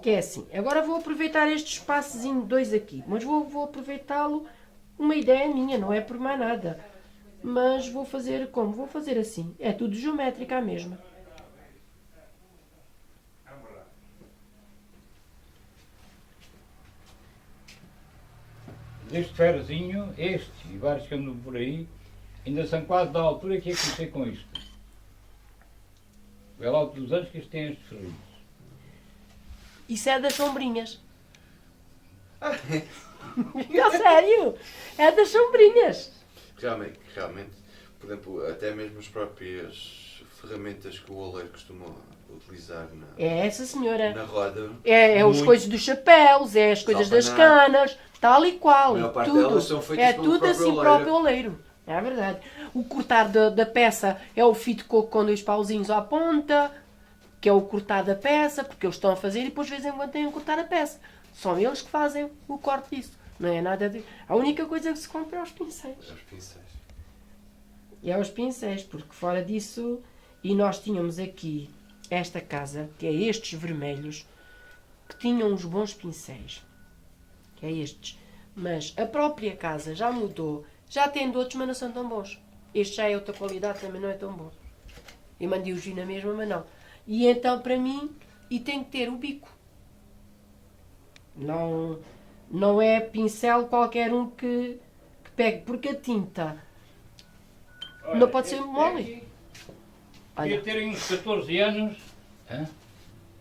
que é assim. Agora vou aproveitar este espaçozinho 2 aqui, mas vou aproveitá-lo, uma ideia minha, não é por mais nada. Mas vou fazer como? Vou fazer assim, é tudo geométrico à mesma. Este ferrozinho, este e vários que andam por aí, ainda são quase da altura que eu comecei com isto. É logo dos anos que isto tem estes ferrinhos. Isso é das sombrinhas. É sério, é das sombrinhas. Realmente, por exemplo, até mesmo as próprias ferramentas que o oleiro costuma utilizar É essa senhora. na roda. É os coisas dos chapéus, é as coisas das canas, tal e qual. A maior parte Tudo. delas são feitas É pelo tudo próprio assim oleiro. próprio oleiro. É verdade. O cortar da peça é o fio de coco com 2 pauzinhos à ponta, que é o cortar da peça, porque eles estão a fazer e depois de vez em quando têm a cortar a peça. São eles que fazem o corte disso. Não é nada de... A única coisa que se compra é os pincéis. Os pincéis. E é os pincéis, porque fora disso... E nós tínhamos aqui esta casa, que é estes vermelhos, que tinham uns bons pincéis. Que é estes. Mas a própria casa já mudou. Já tem de outros, mas não são tão bons. Este já é outra qualidade, também não é tão bom. Eu mandei o na mesma, mas não. E então, para mim, e tem que ter o bico. Não é pincel qualquer um que pegue, porque a tinta não pode ser mole. Devia terem uns 14 anos,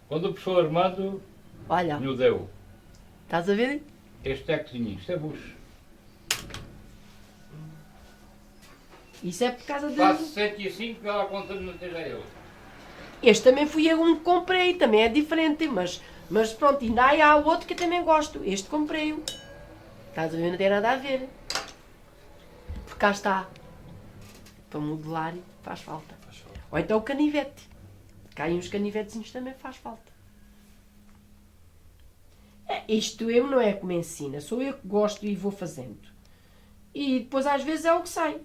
quando o professor Armando Olha, me deu estás a ver? este tecozinho, isto é bucho. Isso é por causa Faz de... 65 ela conta não esteja eu. Este também fui eu um que comprei, também é diferente, mas pronto, ainda há outro que eu também gosto. Este comprei-o. Estás a ver? Não tem nada a ver. Porque cá está. Para modelar faz falta. Ou então o canivete. Cá aí uns canivetezinhos também faz falta. Isto eu não é que me ensina, sou eu que gosto e vou fazendo. E depois às vezes é o que sai.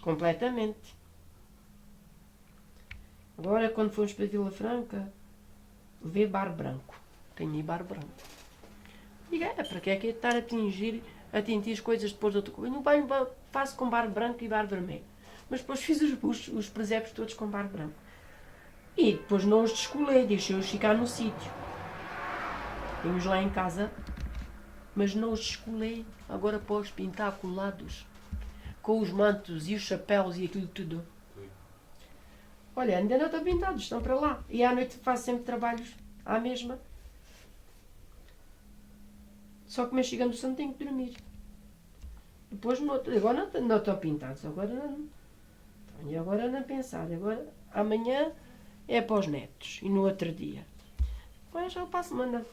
Completamente. Agora quando fomos para Vila Franca, levei bar branco. Tenho aí bar branco. Diga, para que é que é estar a tingir as coisas depois de outra coisa? No banho faço com bar branco e bar vermelho. Mas depois fiz os presépios todos com bar branco. E depois não os descolei, deixei-os ficar no sítio. Temos lá em casa, mas não os descolei. Agora pôs pintar colados, com os mantos e os chapéus e aquilo tudo. Olha, ainda não estão pintados, estão para lá. E à noite faço sempre trabalhos à mesma. Só que mas chegando o sono tenho que dormir. Depois agora não estão pintados, agora não. E agora não pensar, agora amanhã é para os netos e no outro dia. Depois já para a semana.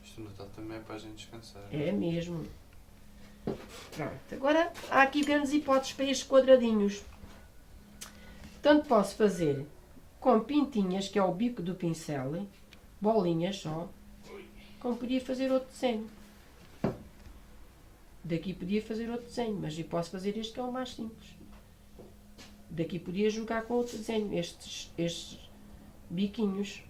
Isto no Natal também é para a gente descansar. É mesmo. Pronto, agora há aqui grandes hipóteses para estes quadradinhos. Tanto posso fazer com pintinhas, que é o bico do pincel, bolinhas só, como podia fazer outro desenho. Daqui podia fazer outro desenho, mas eu posso fazer este que é o mais simples. Daqui podia jogar com outro desenho, estes biquinhos.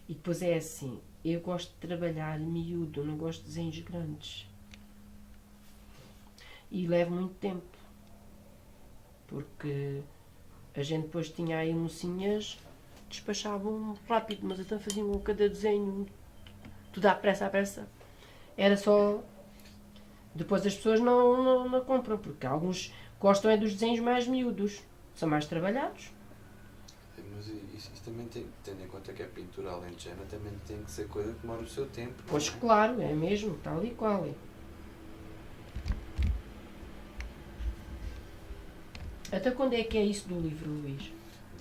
E depois é assim, eu gosto de trabalhar miúdo, não gosto de desenhos grandes. E leva muito tempo. Porque a gente depois tinha aí mocinhas, despachavam rápido, mas então faziam cada desenho, tudo à pressa. Era só... Depois as pessoas não compram, porque alguns gostam é dos desenhos mais miúdos, são mais trabalhados. Mas isso também tem, tendo em conta que é pintura alentejana, também tem que ser coisa que demora o seu tempo. Pois claro, é mesmo, tal e qual. Até quando é que é isso do livro, Luís?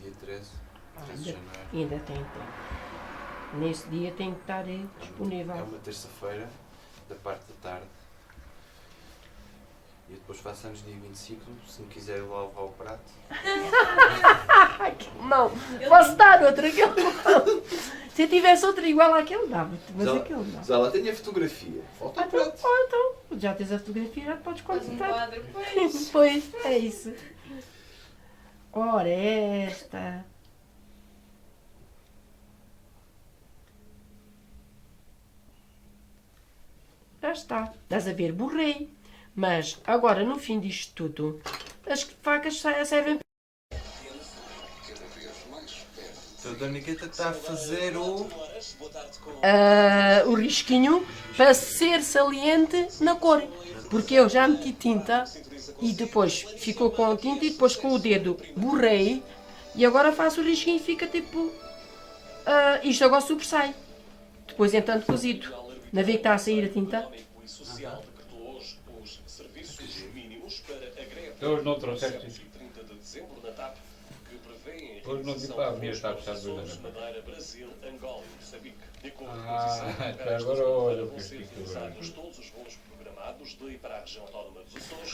Dia 13 de janeiro. Ainda tem tempo. Nesse dia tem que estar disponível. É uma terça-feira, da parte da tarde. E eu depois faço anos dia 25, se me quiser lá levar o prato. Não, posso dar outra que eu Se eu tivesse outra igual àquele, dava-te, mas Já- aquele não. Já lá tenho a fotografia. Falta o Então, prato. então, já tens a fotografia, já te podes Faz um contar. quadro, pois. Pois, é isso. Ora, esta. Já está. Estás a ver, borrei. Mas agora, no fim disto tudo, as facas servem. Então a Dona Niqueta está a fazer o... O risquinho para ser saliente na cor. Porque eu já meti tinta e depois ficou com a tinta e depois com o dedo borrei e agora faço o risquinho e fica tipo. Isto agora sobressai. Depois entanto cozido. Na vez que está a sair a tinta. Hoje não trouxeste isso. Hoje não digo para a minha está a fechar dois anos. Até agora olha o que isto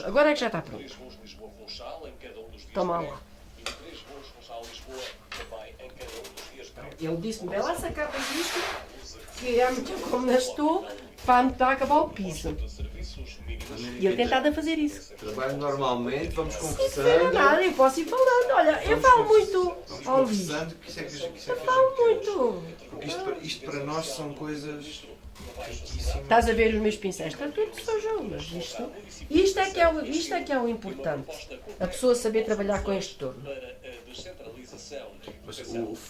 é. Agora é que já está pronto. Toma lá. Ele disse-me, vai lá sacar para isto, que é muito como não estou, para me estar a acabar o piso. E ele tem estado a fazer isso. Trabalho normalmente, vamos Não é conversando. nada, eu posso ir falando. Olha, eu falo muito. Vamos Ó, Luís, conversando, que isso é que a gente eu falo quer. muito. Porque isto para nós são coisas riquíssimas. Estás a ver os meus pincéis? Está tudo sujão, mas isto é que é o importante. A pessoa saber trabalhar com este torno. Mas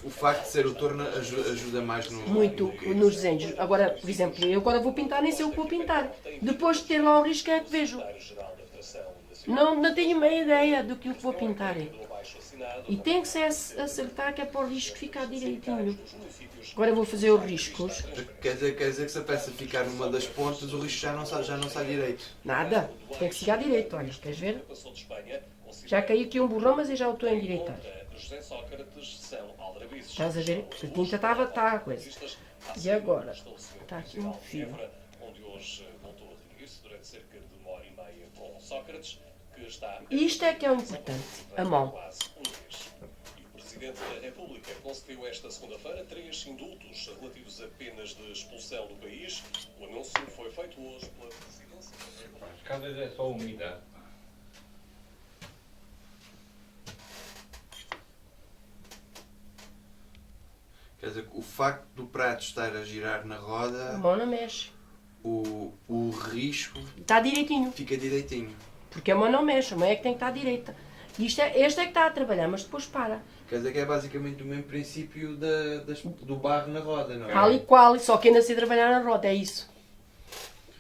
o facto de ser o torno ajuda mais no... Muito nos desenhos. Agora, por exemplo, eu agora vou pintar, nem sei o que vou pintar. Depois de ter lá o risco é que vejo. Não tenho meia ideia do que eu vou pintar. E tem que ser acertar que é para o risco ficar direitinho. Agora eu vou fazer os riscos. Quer dizer que se a peça ficar numa das pontas, o risco já não sai direito. Nada. Tem que ficar direito. Olha, queres ver? Já caiu aqui um borrão, mas eu já o estou a endireitar. Estás a ver? A tinta estava, está a coisa. E agora? Está aqui um fio. Isto é que é o importante. A mão. O Presidente da República concedeu esta segunda-feira 3 indultos relativos a penas de expulsão do país. O anúncio foi feito hoje pela Presidência. As casas é só umidade. Quer dizer, o facto do prato estar a girar na A roda, mão não mexe. o risco Está direitinho. fica direitinho. Porque a mão não mexe. A mão é que tem que estar direita. Este é que está a trabalhar, mas depois para. Quer dizer que é basicamente o mesmo princípio do barro na roda, não é? Tal e qual. Só que ainda sei trabalhar na roda. É isso.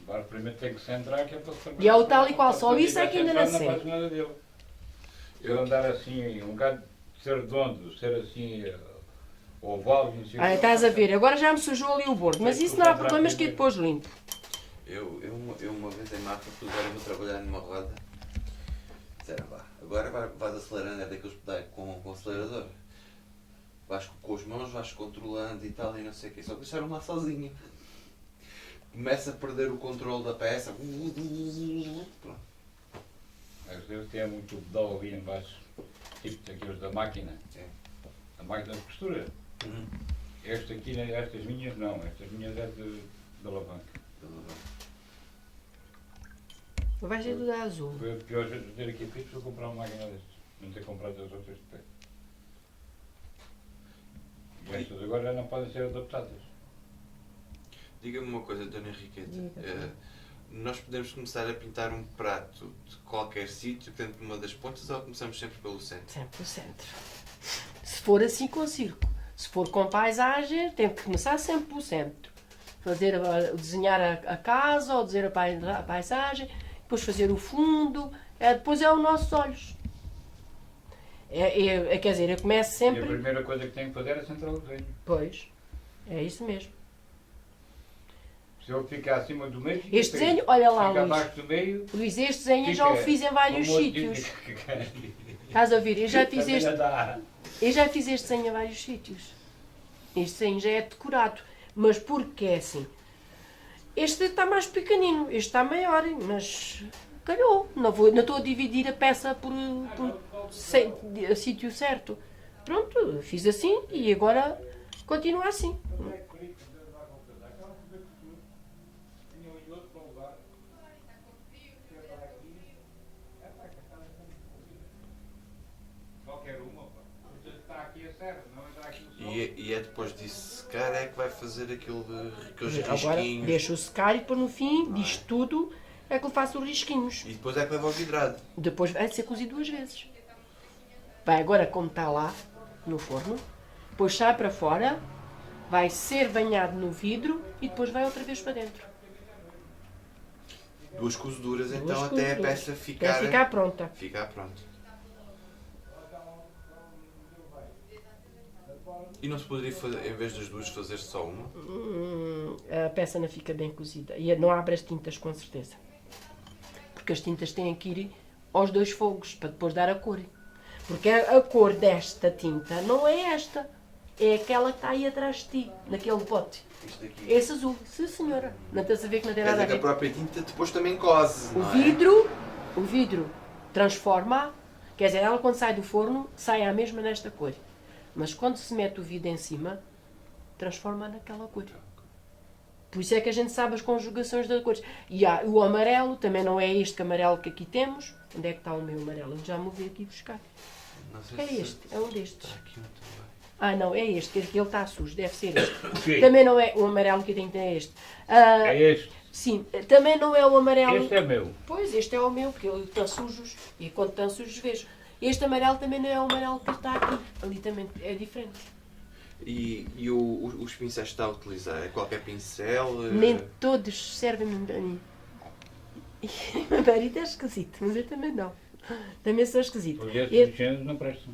Agora primeiro tem que centrar que é para se E é o tal e qual, só isso é que ainda não sei. faz nada dele. Eu andar assim, um bocado de ser redondo, ser assim, oval, não sei o Olha, quê. estás a ver. Agora já me sujou ali o bordo. Mas isso não há problemas que eu depois limpo. Eu uma vez em Mafra fui vou trabalhar numa roda. Disseram, vá, agora vais acelerando, é daqueles pedais com o acelerador. Vais com as mãos, vais controlando e tal e não sei o quê. Só que deixaram lá sozinho. Começa a perder o controle da peça. Pronto. Mas Deus tem muito pedal ali em baixo, tipo daqueles da máquina. Sim. A máquina de costura. Uhum. Este aqui, estas minhas não, estas minhas é de alavanca. Vai ser tudo azul. Foi pior de ter aqui feito foi comprar uma máquina destas. Não ter comprado as outras de pé. E estas agora já não podem ser adaptadas. Diga-me uma coisa, Dona Henriqueta. Nós podemos começar a pintar um prato de qualquer sítio, dentro de uma das pontas, ou começamos sempre pelo centro? Sempre o centro. Se for assim, consigo. Se for com paisagem, tem que começar sempre pelo centro. Desenhar a casa, ou dizer a paisagem, depois fazer o fundo, depois é os nossos olhos. Quer dizer, eu começo E a sempre... primeira coisa que tenho que fazer é centrar o desenho. Pois, é isso mesmo. Se eu ficar acima do meio, fica Este feio. desenho, olha lá, Fica Luís. abaixo do meio, Luís, este desenho eu já o fiz em vários como sítios. diz- Estás a ouvir? Eu já fiz Também este... dá. Eu já fiz este desenho em vários sítios. Este desenho já é decorado. Mas porque é assim? Este está mais pequenino, este está maior, mas calhou. Não estou a dividir a peça por sítio certo. Pronto, fiz assim e agora continua assim. Qualquer uma, pá. Está aqui a serra, não está aqui o sol. E é depois disso secar é que vai fazer aqueles Agora risquinhos. deixo-o secar e depois no fim disto tudo é que eu faço os risquinhos. E depois é que leva ao vidrado. Depois vai ser cozido 2 vezes. Vai agora como está lá no forno, depois sai para fora, vai ser banhado no vidro e depois vai outra vez para dentro. 2 cozeduras então Duas até a cozeduras. peça Até ficar pronta. ficar pronto. E não se poderia fazer, em vez das duas, fazer só uma? A peça não fica bem cozida. E não abre as tintas, com certeza. Porque as tintas têm que ir aos 2 fogos, para depois dar a cor. Porque a cor desta tinta não é esta. É aquela que está aí atrás de ti, naquele bote. Isto aqui. Esse azul. Sim, senhora. Não estás a ver que não tem Quer nada a dizer que a ver. própria tinta depois também cose, O não é? vidro transforma, quer dizer, ela quando sai do forno, sai a mesma nesta cor. Mas quando se mete o vidro em cima, transforma naquela cor. Por isso é que a gente sabe as conjugações das cores. E há, o amarelo também não é este amarelo que aqui temos. Onde é que está o meu amarelo? Eu já me vou aqui buscar. Não sei É se- este, é um destes. Está aqui um também. Ah, não, é este, que ele está sujo, deve ser este. Sim. Também não é o amarelo que eu tenho, é este. Ah, É este. sim, também não é o amarelo. Este é meu. Pois, este é o meu, porque ele está sujos. E quando estão sujos, vejo. Este amarelo também não é o amarelo que está aqui. Ali também é diferente. E os pincéis que está a utilizar? É qualquer pincel? Nem todos servem para mim. E o meu marido é esquisito, mas eu também não. Também sou esquisito. Porque estes Eu, géneros não prestam.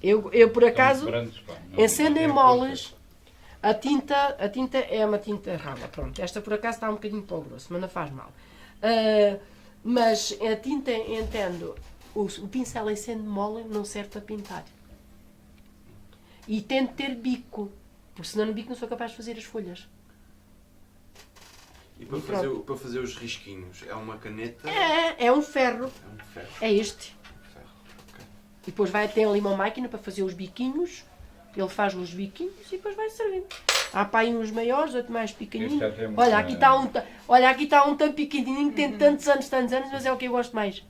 eu por acaso, São muito grandes, pá. Não- encendo não em tem moles. A tinta é uma tinta rala, pronto. Esta por acaso está um bocadinho para o grosso, mas não faz mal. Mas a tinta, entendo, o pincel em sendo mole não serve para pintar. E tem de ter bico, porque senão no bico não sou capaz de fazer as folhas. E para E fazer, pronto. para fazer os risquinhos, é uma caneta? É um ferro, É um ferro. é este. Ferro. Ok. E depois tem ali uma máquina para fazer os biquinhos, ele faz os biquinhos e depois vai servindo. Há para aí uns maiores, outros mais pequenininhos. Este já tem Olha, uma- aqui está um tão pequenininho que tem tantos anos, mas é o que eu gosto mais.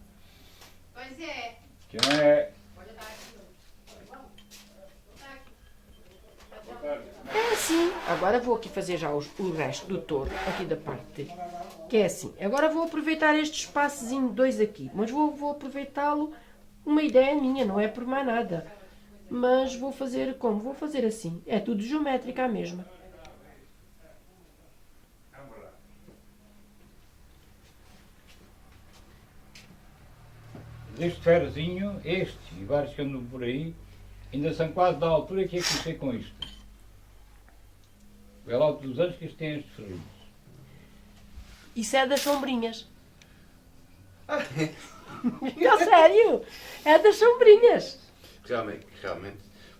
Pois é. Que não é. Olha, está aqui. Está aqui. É assim. Agora vou aqui fazer já o resto do touro, aqui da parte dele. Que é assim. Agora vou aproveitar este espaçozinho 2 aqui, mas vou aproveitá-lo, uma ideia minha, não é por mais nada. Mas vou fazer como? Vou fazer assim. É tudo geométrica a mesma. Este ferrozinho, este e vários que andam por aí, ainda são quase da altura que eu comecei com isto. É lá dos anos que isto tem estes ferrinhos. Isso é das sombrinhas. Não, sério? É das sombrinhas. Realmente,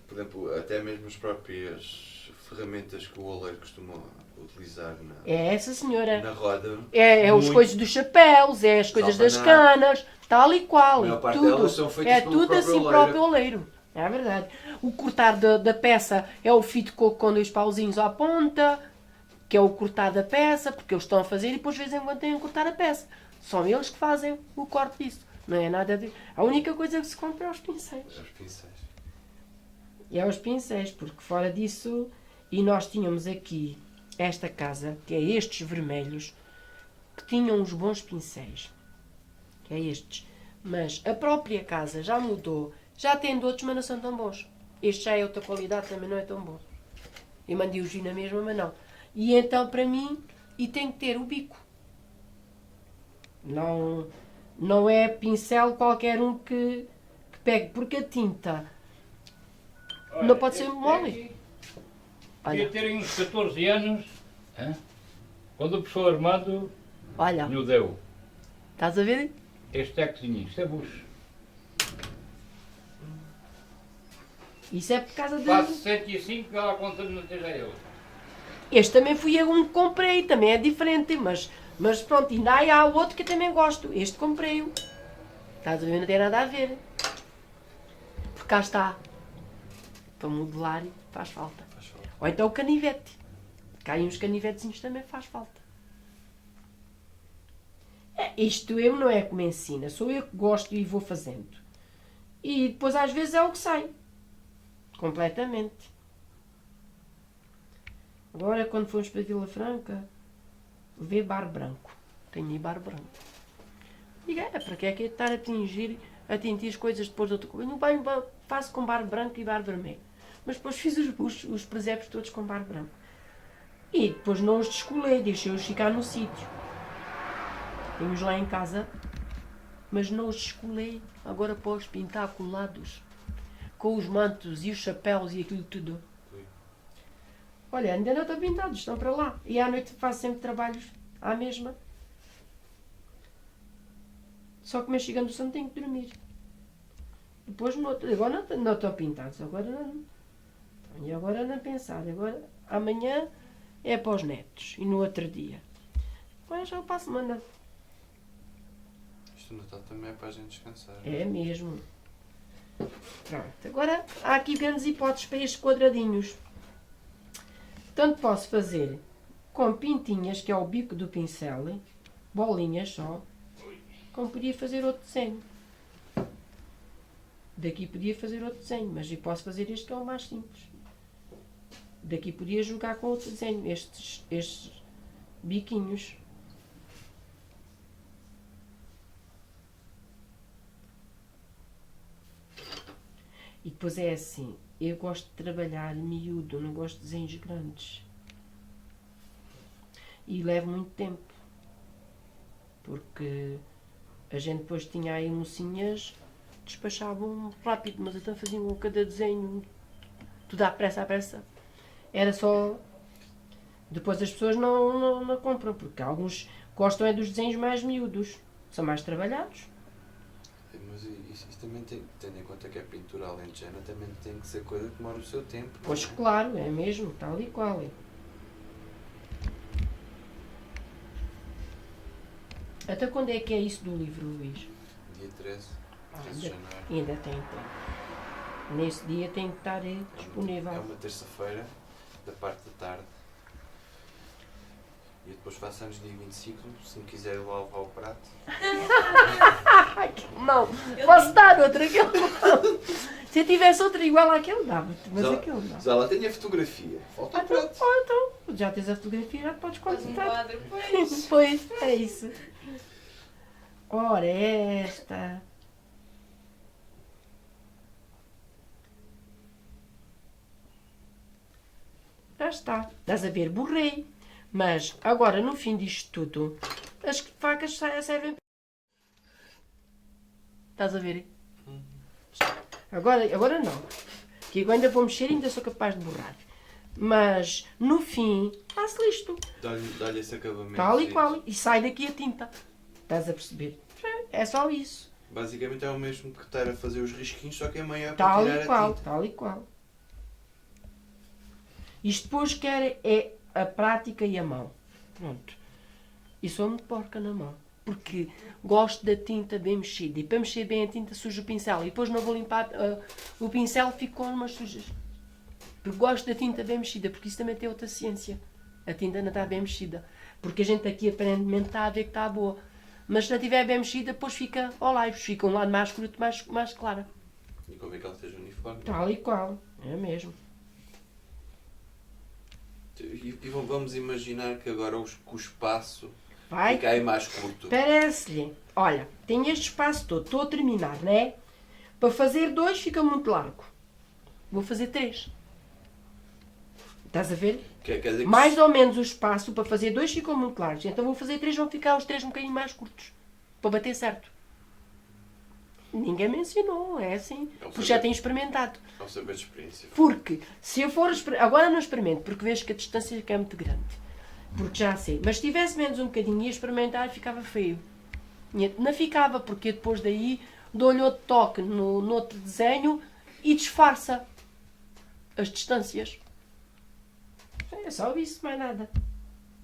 por exemplo, até mesmo as próprias ferramentas que o oleiro costuma utilizar É essa senhora. na roda. É os muito- coisas dos chapéus, é as coisas das Salvanato. canas, tal e qual. A maior parte tudo. delas são feitas É pelo tudo próprio assim oleiro. próprio oleiro. É verdade. O cortar da peça é o fio de coco com 2 pauzinhos à ponta, que é o cortar da peça, porque eles estão a fazer e depois de vez em quando têm a cortar a peça. São eles que fazem o corte disso. Não é nada de... A única coisa que se compra é os pincéis. Os pincéis. E é os pincéis, porque fora disso... E nós tínhamos aqui esta casa, que é estes vermelhos, que tinham uns bons pincéis. Que é estes. Mas a própria casa já mudou. Já tem de outros, mas não são tão bons. Este já é outra qualidade, também não é tão bom. Eu mandei os vir na mesma, mas não. E então, para mim, e tem que ter o bico. Não é pincel qualquer um que pegue, porque a tinta não pode ser mole. Devia Olha, terem uns 14 anos, hã? Quando o professor Armando olha, me o deu. estás a ver? Este tecozinho, isto é bucho. Isso é por causa Faço de... 105 e ela conta não esteja eu. Este também fui eu um que comprei, também é diferente, mas pronto, ainda há outro que eu também gosto. Este comprei-o. Estás a ver? Não tem nada a ver. Porque cá está. Para modelar faz falta. Ou então o canivete. Cá aí uns canivetezinhos também faz falta. Isto eu não é que me ensina, sou eu que gosto e vou fazendo. E depois às vezes é o que sai. Completamente. Agora quando fomos para Vila Franca, levei bar branco. Tenho aí bar branco. Digo, para que é que é estar a tingir as coisas depois de outra coisa? Não bem, faço com bar branco e bar vermelho. Mas depois fiz os presépios todos com bar branco. E depois não os descolei, deixei-os ficar no sítio. Tenho-os lá em casa, mas não os descolei. Agora pôs pintar colados, com os mantos e os chapéus e aquilo tudo. Olha, ainda não estão pintados, estão para lá. E à noite faço sempre trabalhos à mesma. Só que mas chegando o sono tenho que dormir. Depois, agora não estão pintados, agora não. E agora não pensar, agora amanhã é para os netos e no outro dia. Agora já para a semana. Isto no Natal também é para a gente descansar. É mesmo. Pronto, agora há aqui grandes hipóteses para estes quadradinhos. Tanto posso fazer com pintinhas, que é o bico do pincel, bolinhas só, como podia fazer outro desenho. Daqui podia fazer outro desenho, mas eu posso fazer este que é o mais simples. Daqui podia jogar com outro desenho, estes biquinhos. E depois é assim, eu gosto de trabalhar miúdo, não gosto de desenhos grandes. E leva muito tempo. Porque a gente depois tinha aí mocinhas, despachavam rápido, mas então faziam cada desenho, tudo à pressa. Era só... Depois as pessoas não compram, porque alguns gostam é dos desenhos mais miúdos, são mais trabalhados. Mas isso também tem, tendo em conta que é pintura alentejana, também tem que ser coisa que demora o seu tempo. Pois claro, é mesmo, tal e qual. Até quando é que é isso do livro, Luís? Dia 13 de janeiro. Ainda tem tempo. Nesse dia tem que estar disponível. É uma terça-feira, da parte da tarde. E eu depois faço anos dia 25, se me quiser eu lá levar o prato. Não, posso dar outra que eu não. Se eu tivesse outra igual àquele, dava-te, mas aquele não. Já lá tenho a fotografia, falta o prato. Então, já tens a fotografia, já podes Faz um contar. quadro, pois. Pois, é isso. Ora, esta. Já está. Estás a ver, borrei. Mas agora, no fim disto tudo, as facas servem. Estás a ver? Agora não. Que eu ainda vou mexer e ainda sou capaz de borrar. Mas no fim, faço isto. Dá-lhe esse acabamento. Tal e sim. qual. E sai daqui a tinta. Estás a perceber? É só isso. Basicamente é o mesmo que estar a fazer os risquinhos, só que é maior para Tal tirar e a qual. tinta. Tal e qual. Isto depois quer é a prática e a mão. Pronto. E sou muito porca na mão. Porque gosto da tinta bem mexida. E para mexer bem a tinta sujo o pincel. E depois não vou limpar o pincel, fico com umas sujas. Porque gosto da tinta bem mexida. Porque isso também tem outra ciência. A tinta não está bem mexida. Porque a gente aqui aparentemente está a ver que está boa. Mas se não estiver bem mexida, depois fica ao live. Fica um lado mais escuro e mais clara. E convém que ela esteja uniforme. Tal e qual. É mesmo. E vamos imaginar que agora o espaço Vai. fica aí mais curto. Parece-lhe. Olha, tenho este espaço todo. Estou a terminar, não é? Para fazer 2 fica muito largo. Vou fazer 3. Estás a ver? Quer dizer que Mais ou menos o espaço para fazer 2 ficam muito largos. Então vou fazer 3, vão ficar os 3 um bocadinho mais curtos. Para bater certo. Ninguém me ensinou, é assim. Porque já tenho experimentado. ao saber de experiência. Porque se eu for... Agora não experimento, porque vejo que a distância é muito grande. Porque já sei. Mas se tivesse menos um bocadinho ia experimentar, ficava feio. Não ficava, porque eu depois daí dou-lhe outro toque no outro desenho e disfarça as distâncias. É só isso, mais nada.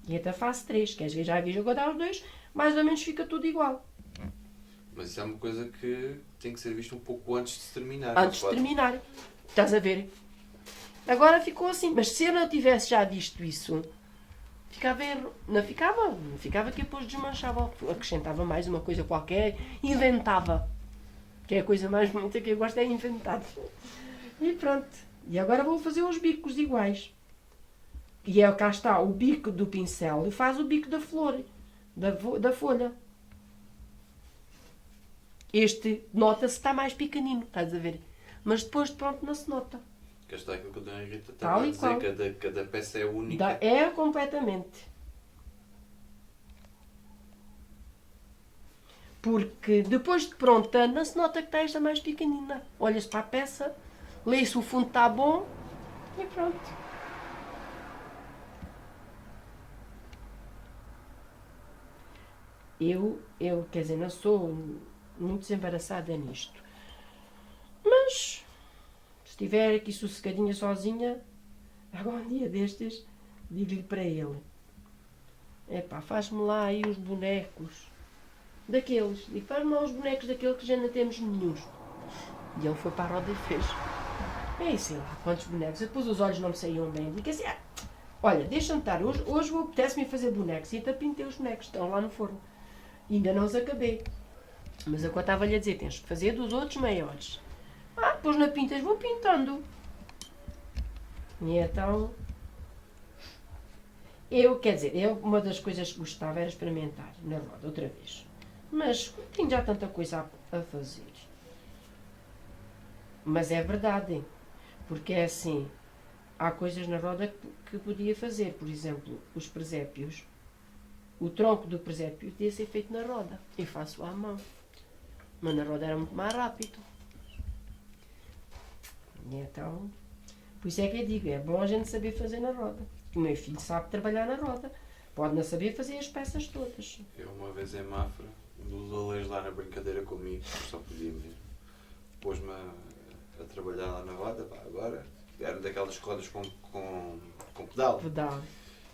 E até faço 3. Queres ver? Já vejo agora os 2, mais ou menos fica tudo igual. Mas isso é uma coisa que tem que ser visto um pouco antes de se terminar. Antes de terminar. Estás a ver? Agora ficou assim. Mas se eu não tivesse já visto isso, ficava erro. Não ficava que depois desmanchava. Acrescentava mais uma coisa qualquer, inventava. Que é a coisa mais bonita que eu gosto é inventar. E pronto. E agora vou fazer os bicos iguais. E é, cá está, o bico do pincel e faz o bico da flor, da folha. Este nota-se que está mais pequenino, estás a ver? Mas depois, pronto, não se nota. Que está aquilo que a Dona Rita Tal estava a e qual. dizer, cada peça é única. É completamente. Porque depois de pronta, não se nota que está esta mais pequenina. Olha-se para a peça, lê-se o fundo está bom e pronto. Eu, quer dizer, não sou muito desembaraçada nisto. Mas, se estiver aqui sossegadinha sozinha, agora um dia destes, digo-lhe para ele: epá, faz-me lá aí os bonecos daqueles. Digo, faz-me lá os bonecos daqueles que já não temos nenhuns. E ele foi para a roda e fez. Sei lá, quantos bonecos. Depois os olhos não me saíam bem. Digo assim, olha, deixa-me estar. Hoje apetece-me fazer bonecos. E então pintei os bonecos, estão lá no forno. Ainda não os acabei. Mas eu estava-lhe a dizer, tens que fazer dos outros maiores. Depois na pintas vou pintando. E então... uma das coisas que gostava era experimentar na roda, outra vez. Mas tenho já tanta coisa a fazer. Mas é verdade. Porque é assim, há coisas na roda que podia fazer. Por exemplo, os presépios. O tronco do presépio podia ser feito na roda. Eu faço à mão. Mas na roda era muito mais rápido. E então, por isso é que eu digo, é bom a gente saber fazer na roda. O meu filho sabe trabalhar na roda. Pode não saber fazer as peças todas. Eu uma vez em Mafra, um dos aleiros lá na brincadeira comigo, só podia mesmo, pôs-me a trabalhar lá na roda, agora era daquelas rodas com pedal. Pedal.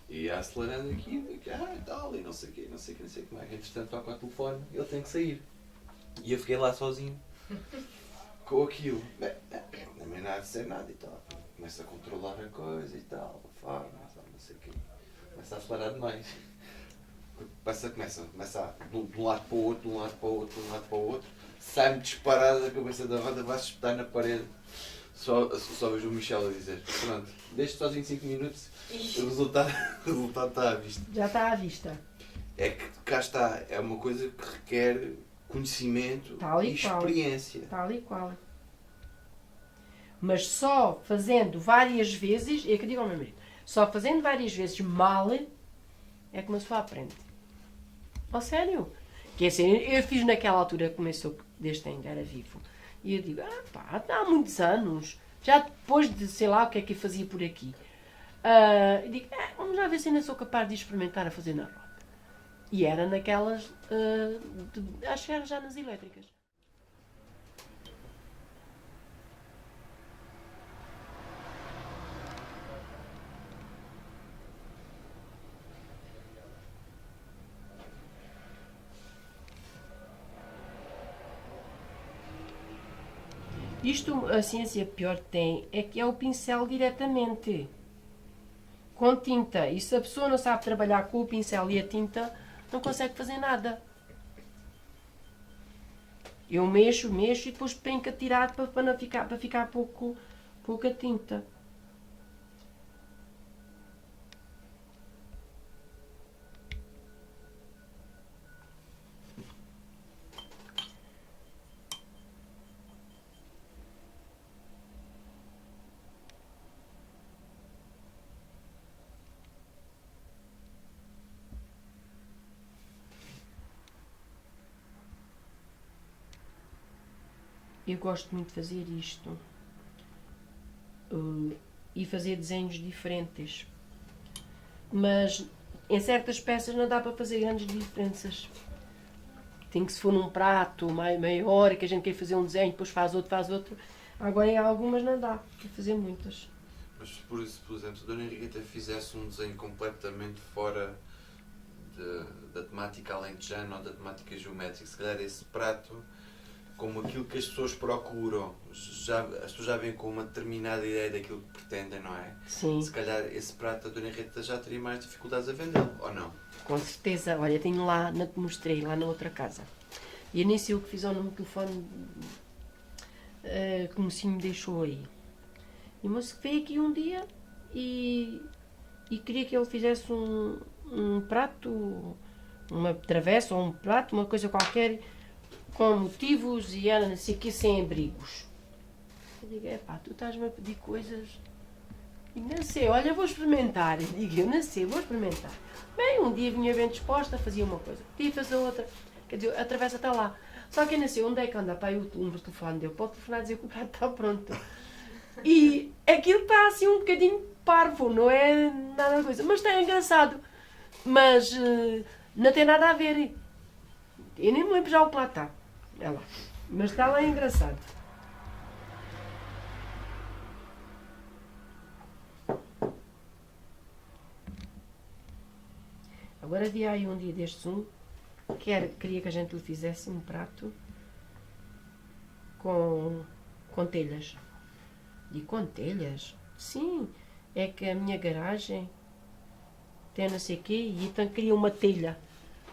E ia acelerando aqui e tal, e não sei o quê, não sei como é. Entretanto toca o telefone, ele tem que sair. E eu fiquei lá sozinho, com aquilo. Também nada de ser nada e tal. Começa a controlar a coisa e tal, a forma, não sei o quê. Começa a acelerar demais. Começa de um lado para o outro, de um lado para o outro, de um lado para o outro. Sai-me disparado da cabeça da roda, vai-se espetar na parede. Só vejo o Michel a dizer, pronto, deixe sozinho 5 minutos, o resultado está à vista. Já está à vista. É que cá está, é uma coisa que requer conhecimento e experiência. Tal e qual. Mas só fazendo várias vezes, é que eu digo ao meu marido, só fazendo várias vezes mal é que uma pessoa aprende. Oh, sério? Que é assim, eu fiz naquela altura que começou, desde ainda era vivo. E eu digo, há muitos anos, já depois de sei lá o que é que eu fazia por aqui. Eu digo, vamos lá ver se ainda sou capaz de experimentar a fazer na roda. E era naquelas, acho que era já nas elétricas. Isto, a ciência pior tem é que é o pincel diretamente, com tinta. E se a pessoa não sabe trabalhar com o pincel e a tinta, não consegue fazer nada. Eu mexo e depois tenho que atirar para ficar pouca tinta. Eu gosto muito de fazer isto. E fazer desenhos diferentes. Mas em certas peças não dá para fazer grandes diferenças. Tem que se for num prato maior e que a gente quer fazer um desenho, depois faz outro. Agora em algumas não dá para fazer muitas. Mas por exemplo, se a Dona Henriqueta fizesse um desenho completamente fora da temática alentejana ou da temática geométrica, se calhar esse prato como aquilo que as pessoas procuram, as pessoas já vêm com uma determinada ideia daquilo que pretendem, não é? Sim, Se calhar esse prato da Dona Rita já teria mais dificuldades a vendê-lo, ou não? com certeza. Olha, tenho lá, não te mostrei, lá na outra casa. E eu nem sei o que fiz ao número de telefone que o mocinho me deixou aí. E o moço veio aqui um dia e queria que ele fizesse um prato, uma travessa ou um prato, uma coisa qualquer, com motivos e era não sei o que, sem abrigos. Eu digo, tu estás-me a pedir coisas e não sei, olha, vou experimentar. Eu digo, eu não sei, vou experimentar. Bem, um dia vinha bem disposta, fazia uma coisa, podia fazer outra, quer dizer, a travessa está lá. Só que eu não sei onde é que anda, pá, o telefone deu, pode telefonar a dizer que o prato está pronto. E aquilo está assim um bocadinho parvo, não é nada coisa, mas está engraçado. Mas não tem nada a ver. Eu nem me lembro já o que lá está. É lá. Mas está lá engraçado. Agora havia aí um dia destes queria que a gente lhe fizesse um prato com telhas. E com telhas? Sim, é que a minha garagem tem não sei o quê e então queria uma telha.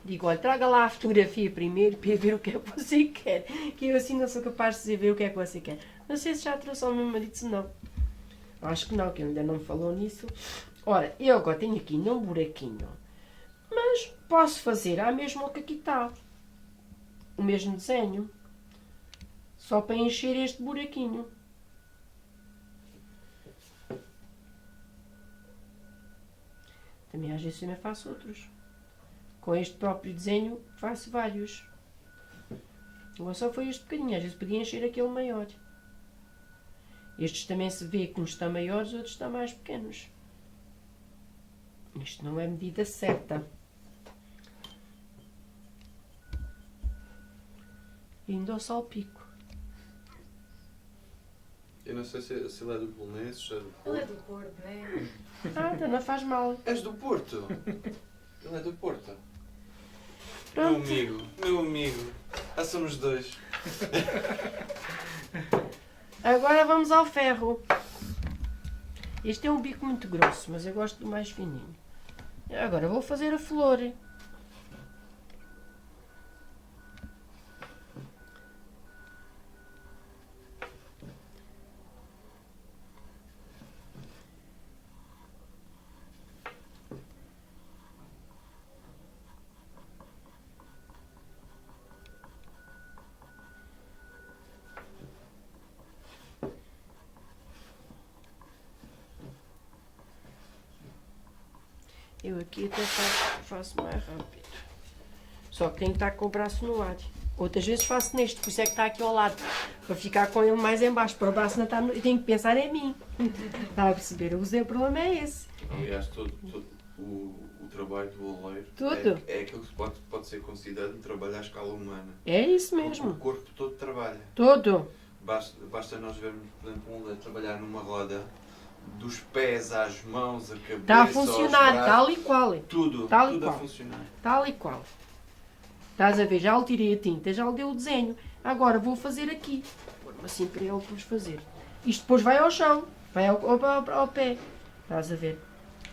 Digo, olha, traga lá a fotografia primeiro para eu ver o que é que você quer. Que eu assim não sou capaz de saber o que é que você quer. Não sei se já trouxe ao meu marido, se não. Acho que não, que ele ainda não me falou nisso. Ora, eu agora tenho aqui um buraquinho. Mas posso fazer a mesma que aqui está. O mesmo desenho. Só para encher este buraquinho. Também às vezes também faço outros. Com este próprio desenho faço vários. Agora só foi este bocadinho. Às vezes podia encher aquele maior. Estes também se vê que uns estão maiores, outros estão mais pequenos. Isto não é medida certa. E ainda ao salpico. Eu não sei se ele é do Bolonense, se é do Porto. Ele é do Porto, é? Então não faz mal. És do Porto? Ele é do Porto. Pronto. Meu amigo. Somos dois. Agora vamos ao ferro. Este é um bico muito grosso, mas eu gosto do mais fininho. Agora vou fazer a flor. Eu aqui até faço mais rápido. Só que tenho que estar com o braço no ar. Outras vezes faço neste, por isso é que está aqui ao lado. Para ficar com ele mais em baixo. Para o braço não estar no... Eu tenho que pensar em mim. Está a perceber? O problema é esse. Aliás, todo o trabalho do oleiro Tudo. é aquilo que pode ser considerado um trabalho à escala humana. É isso O mesmo. corpo todo trabalha. Todo. Basta nós vermos, por exemplo, um oleiro trabalhar numa roda, dos pés às mãos, a cabeça, Está a funcionar, aos braços, tal e qual. tudo, Tal e tudo a qual. funcionar. Tal e qual. Estás a ver? Já lhe tirei a tinta, já lhe dei o desenho. Agora vou fazer aqui. Pôr-me assim para ele depois fazer. Isto depois vai ao chão. Vai ao pé. Estás a ver?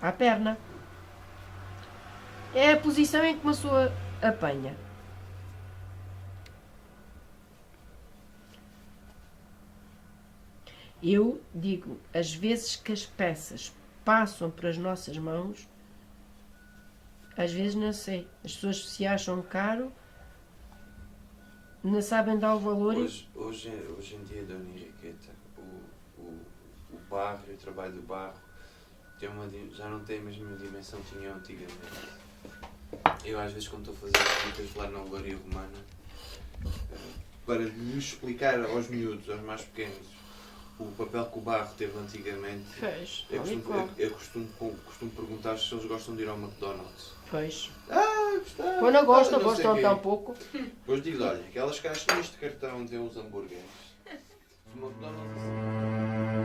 À perna. É a posição em que uma pessoa apanha. Eu digo, às vezes que as peças passam pelas nossas mãos, às vezes não sei. As pessoas se acham caro, não sabem dar o valor. Hoje em dia, Dona Henriqueta, o barro e o trabalho do barro já não tem a mesma dimensão que tinha antigamente. Eu às vezes quando estou a fazer visitas lá na Olaria Romana, para lhe explicar aos miúdos, aos mais pequenos, o papel que o barro teve antigamente, Pois, eu costumo perguntar se eles gostam de ir ao McDonald's. Pois. Gostava. Quando não gostam, não sei gostam quê. tão pouco. Depois digo, olha, aquelas caixinhas de cartão têm uns hambúrgueres. O McDonald's...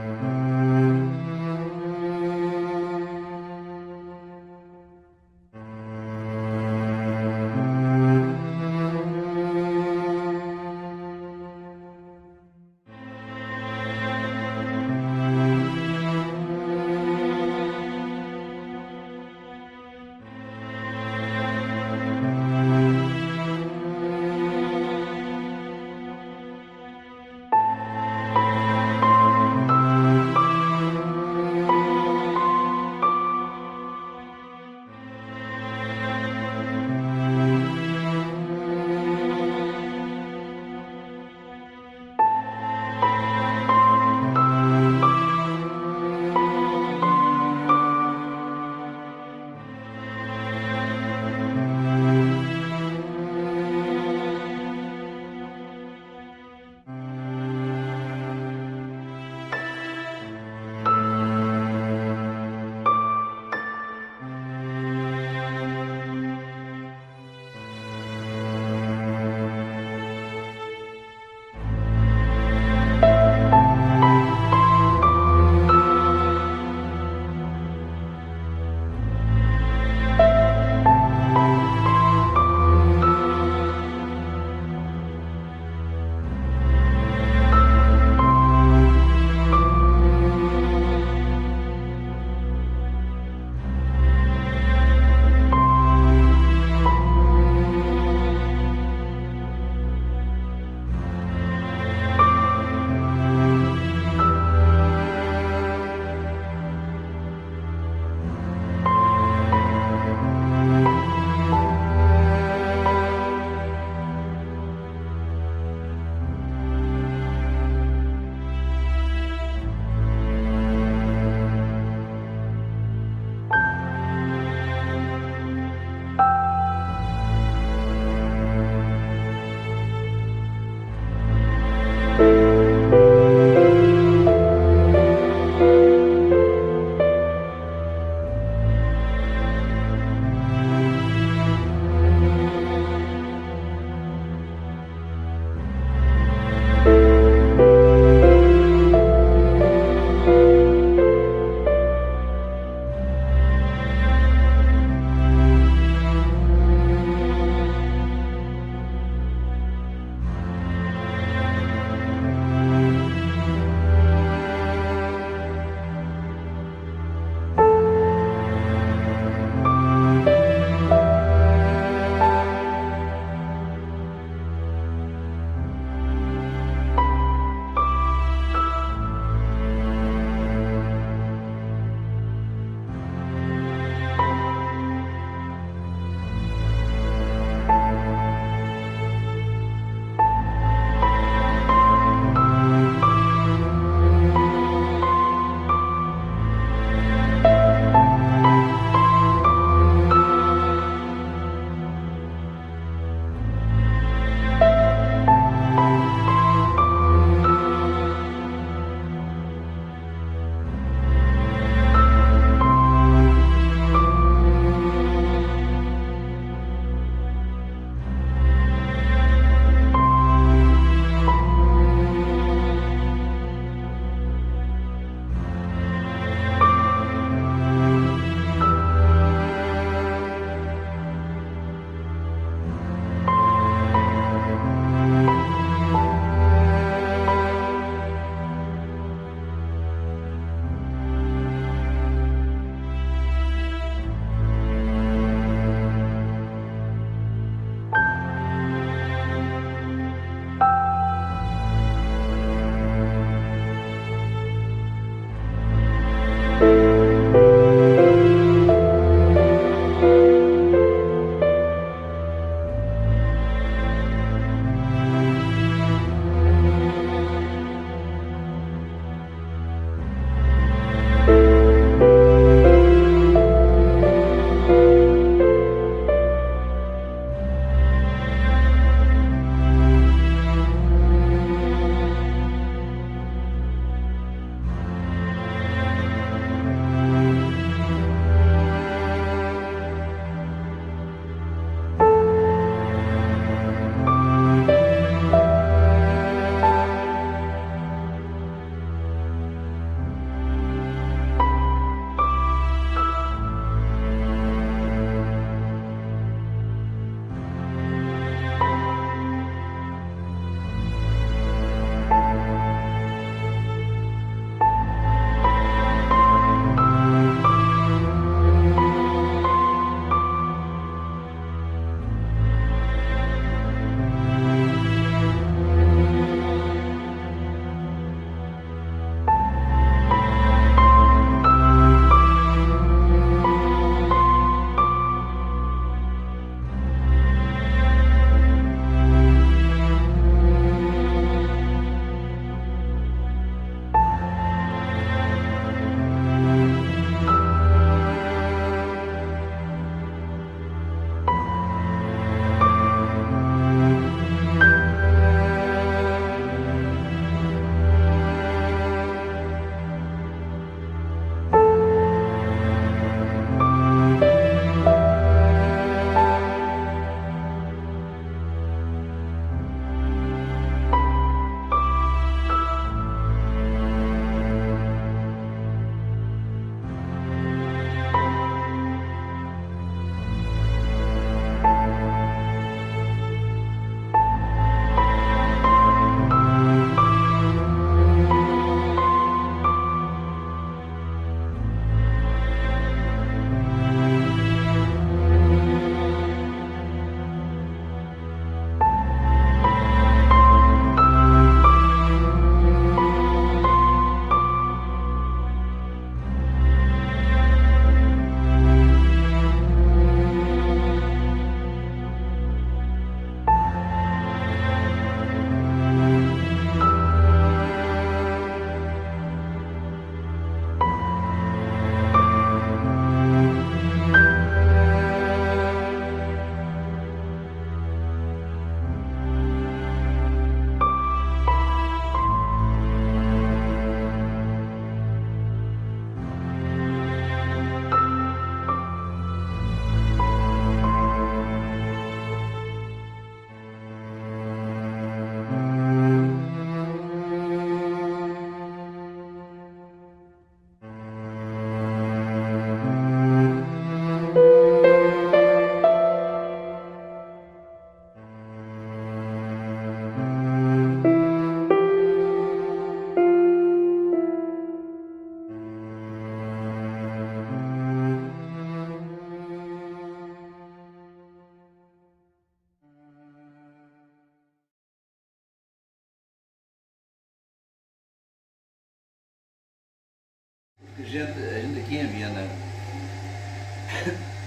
A gente aqui em Viena,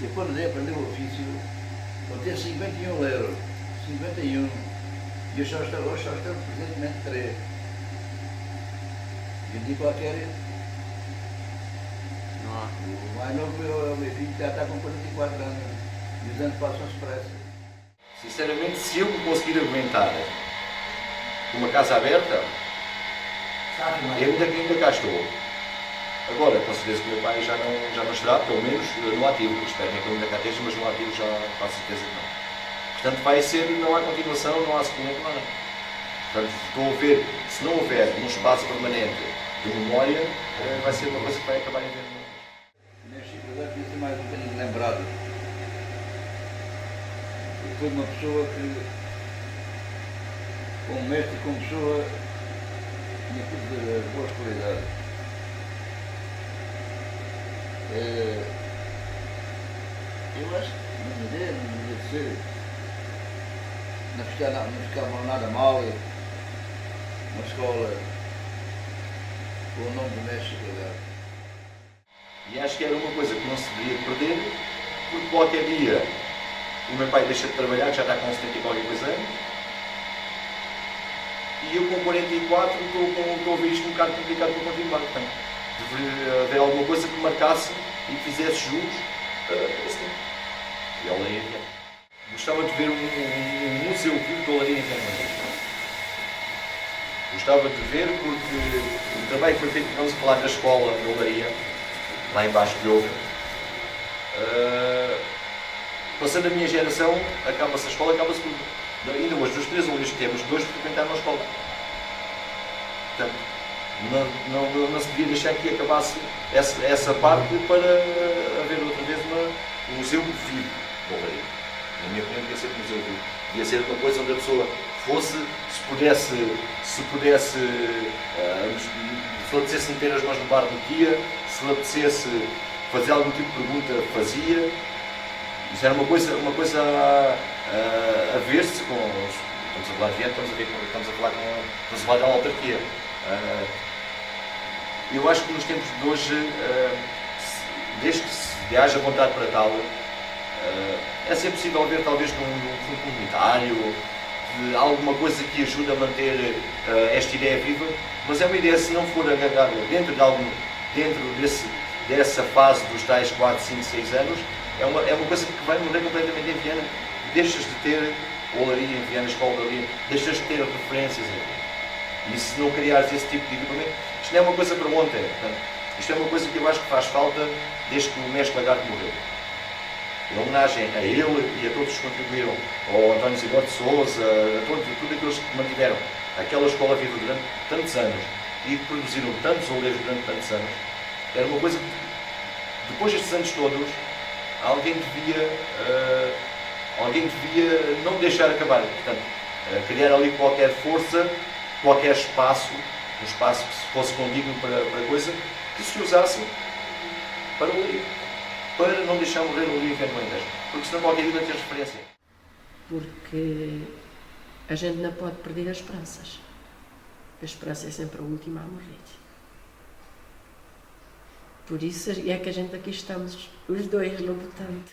eu quando dei a aprender o ofício, vou ter 51 euros. 51. E eu só estou presentemente 3. Vendi qualquer. Não há. O mais novo, o meu filho, já está com 44 anos. E os anos passam-se depressa. Sinceramente, se eu conseguir aguentar uma casa aberta, eu ainda cá estou. Agora, com certeza que o meu pai já não estará, pelo menos no ativo. Espero que ele ainda cá esteja, mas no ativo já faço certeza que não. Portanto, vai ser, não há continuação, não há suplemento, não há nada. Portanto, estou a ver, se não houver um espaço permanente de memória, vai ser uma coisa que vai acabar em ver. Neste ciclo devia ser mais um bocadinho lembrado. Porque foi uma pessoa que, como mestre e como pessoa, tinha tudo de boas qualidades. Eu acho que não devia de ser. Não ficava nada mal na escola com o nome do mestre Gagar. E acho que era uma coisa que não se deveria perder, porque qualquer dia o meu pai deixa de trabalhar, que já está com 70 e qualquer coisa anos, e eu com 44 estou a ver isto um bocado complicado para continuar. Portanto, deveria haver alguma coisa que marcasse e que fizesse jus esse tempo. E ela ia. Gostava de ver um museu vivo de olaria em Viena. Gostava de ver porque o trabalho que foi feito, vamos falar da escola de olaria, lá embaixo de houve. Passando a minha geração, acaba-se a escola, acaba-se tudo. Ainda hoje, dos 3 alunos que temos, 2 frequentaram a escola. Portanto, não se devia deixar que acabasse essa parte para haver outra vez um museu vivo de olaria. Na minha opinião, devia ser um museu vivo. Devia ser uma coisa onde a pessoa fosse, se lhe apetecesse meter as mãos no bar do dia, se lhe apetecesse fazer algum tipo de pergunta, fazia. Isso era uma coisa a ver-se com. Estamos a falar de Viena, estamos a falar da autarquia. Eu acho que nos tempos de hoje, desde que se haja vontade para tal, é sempre possível ver talvez num fundo comunitário, de alguma coisa que ajude a manter esta ideia viva, mas é uma ideia, se não for agarrada dentro dessa fase dos tais 4, 5, 6 anos, é uma coisa que vai morrer completamente em Viena. Deixas de ter olaria em Viena, escola de olaria, deixas de ter referências em Viena. E se não criares esse tipo de equipamento, isto não é uma coisa para ontem. Portanto, isto é uma coisa que eu acho que faz falta desde que o mestre Lagarde morreu. Em homenagem a ele e a todos os que contribuíram, ao António Zigor de Sousa, a todos aqueles que mantiveram aquela escola viva durante tantos anos e que produziram tantos oleiros durante tantos anos, era uma coisa que, depois destes anos todos, alguém devia não deixar acabar. Portanto, criar ali qualquer força, qualquer espaço, um espaço que fosse condigno para a coisa, que se usasse para o olaria. Para não deixar morrer o olaria enfermeiras, porque senão qualquer dia não tem referência. Porque a gente não pode perder as esperanças. A esperança é sempre a última a morrer. Por isso é que a gente aqui estamos, os dois, lutando.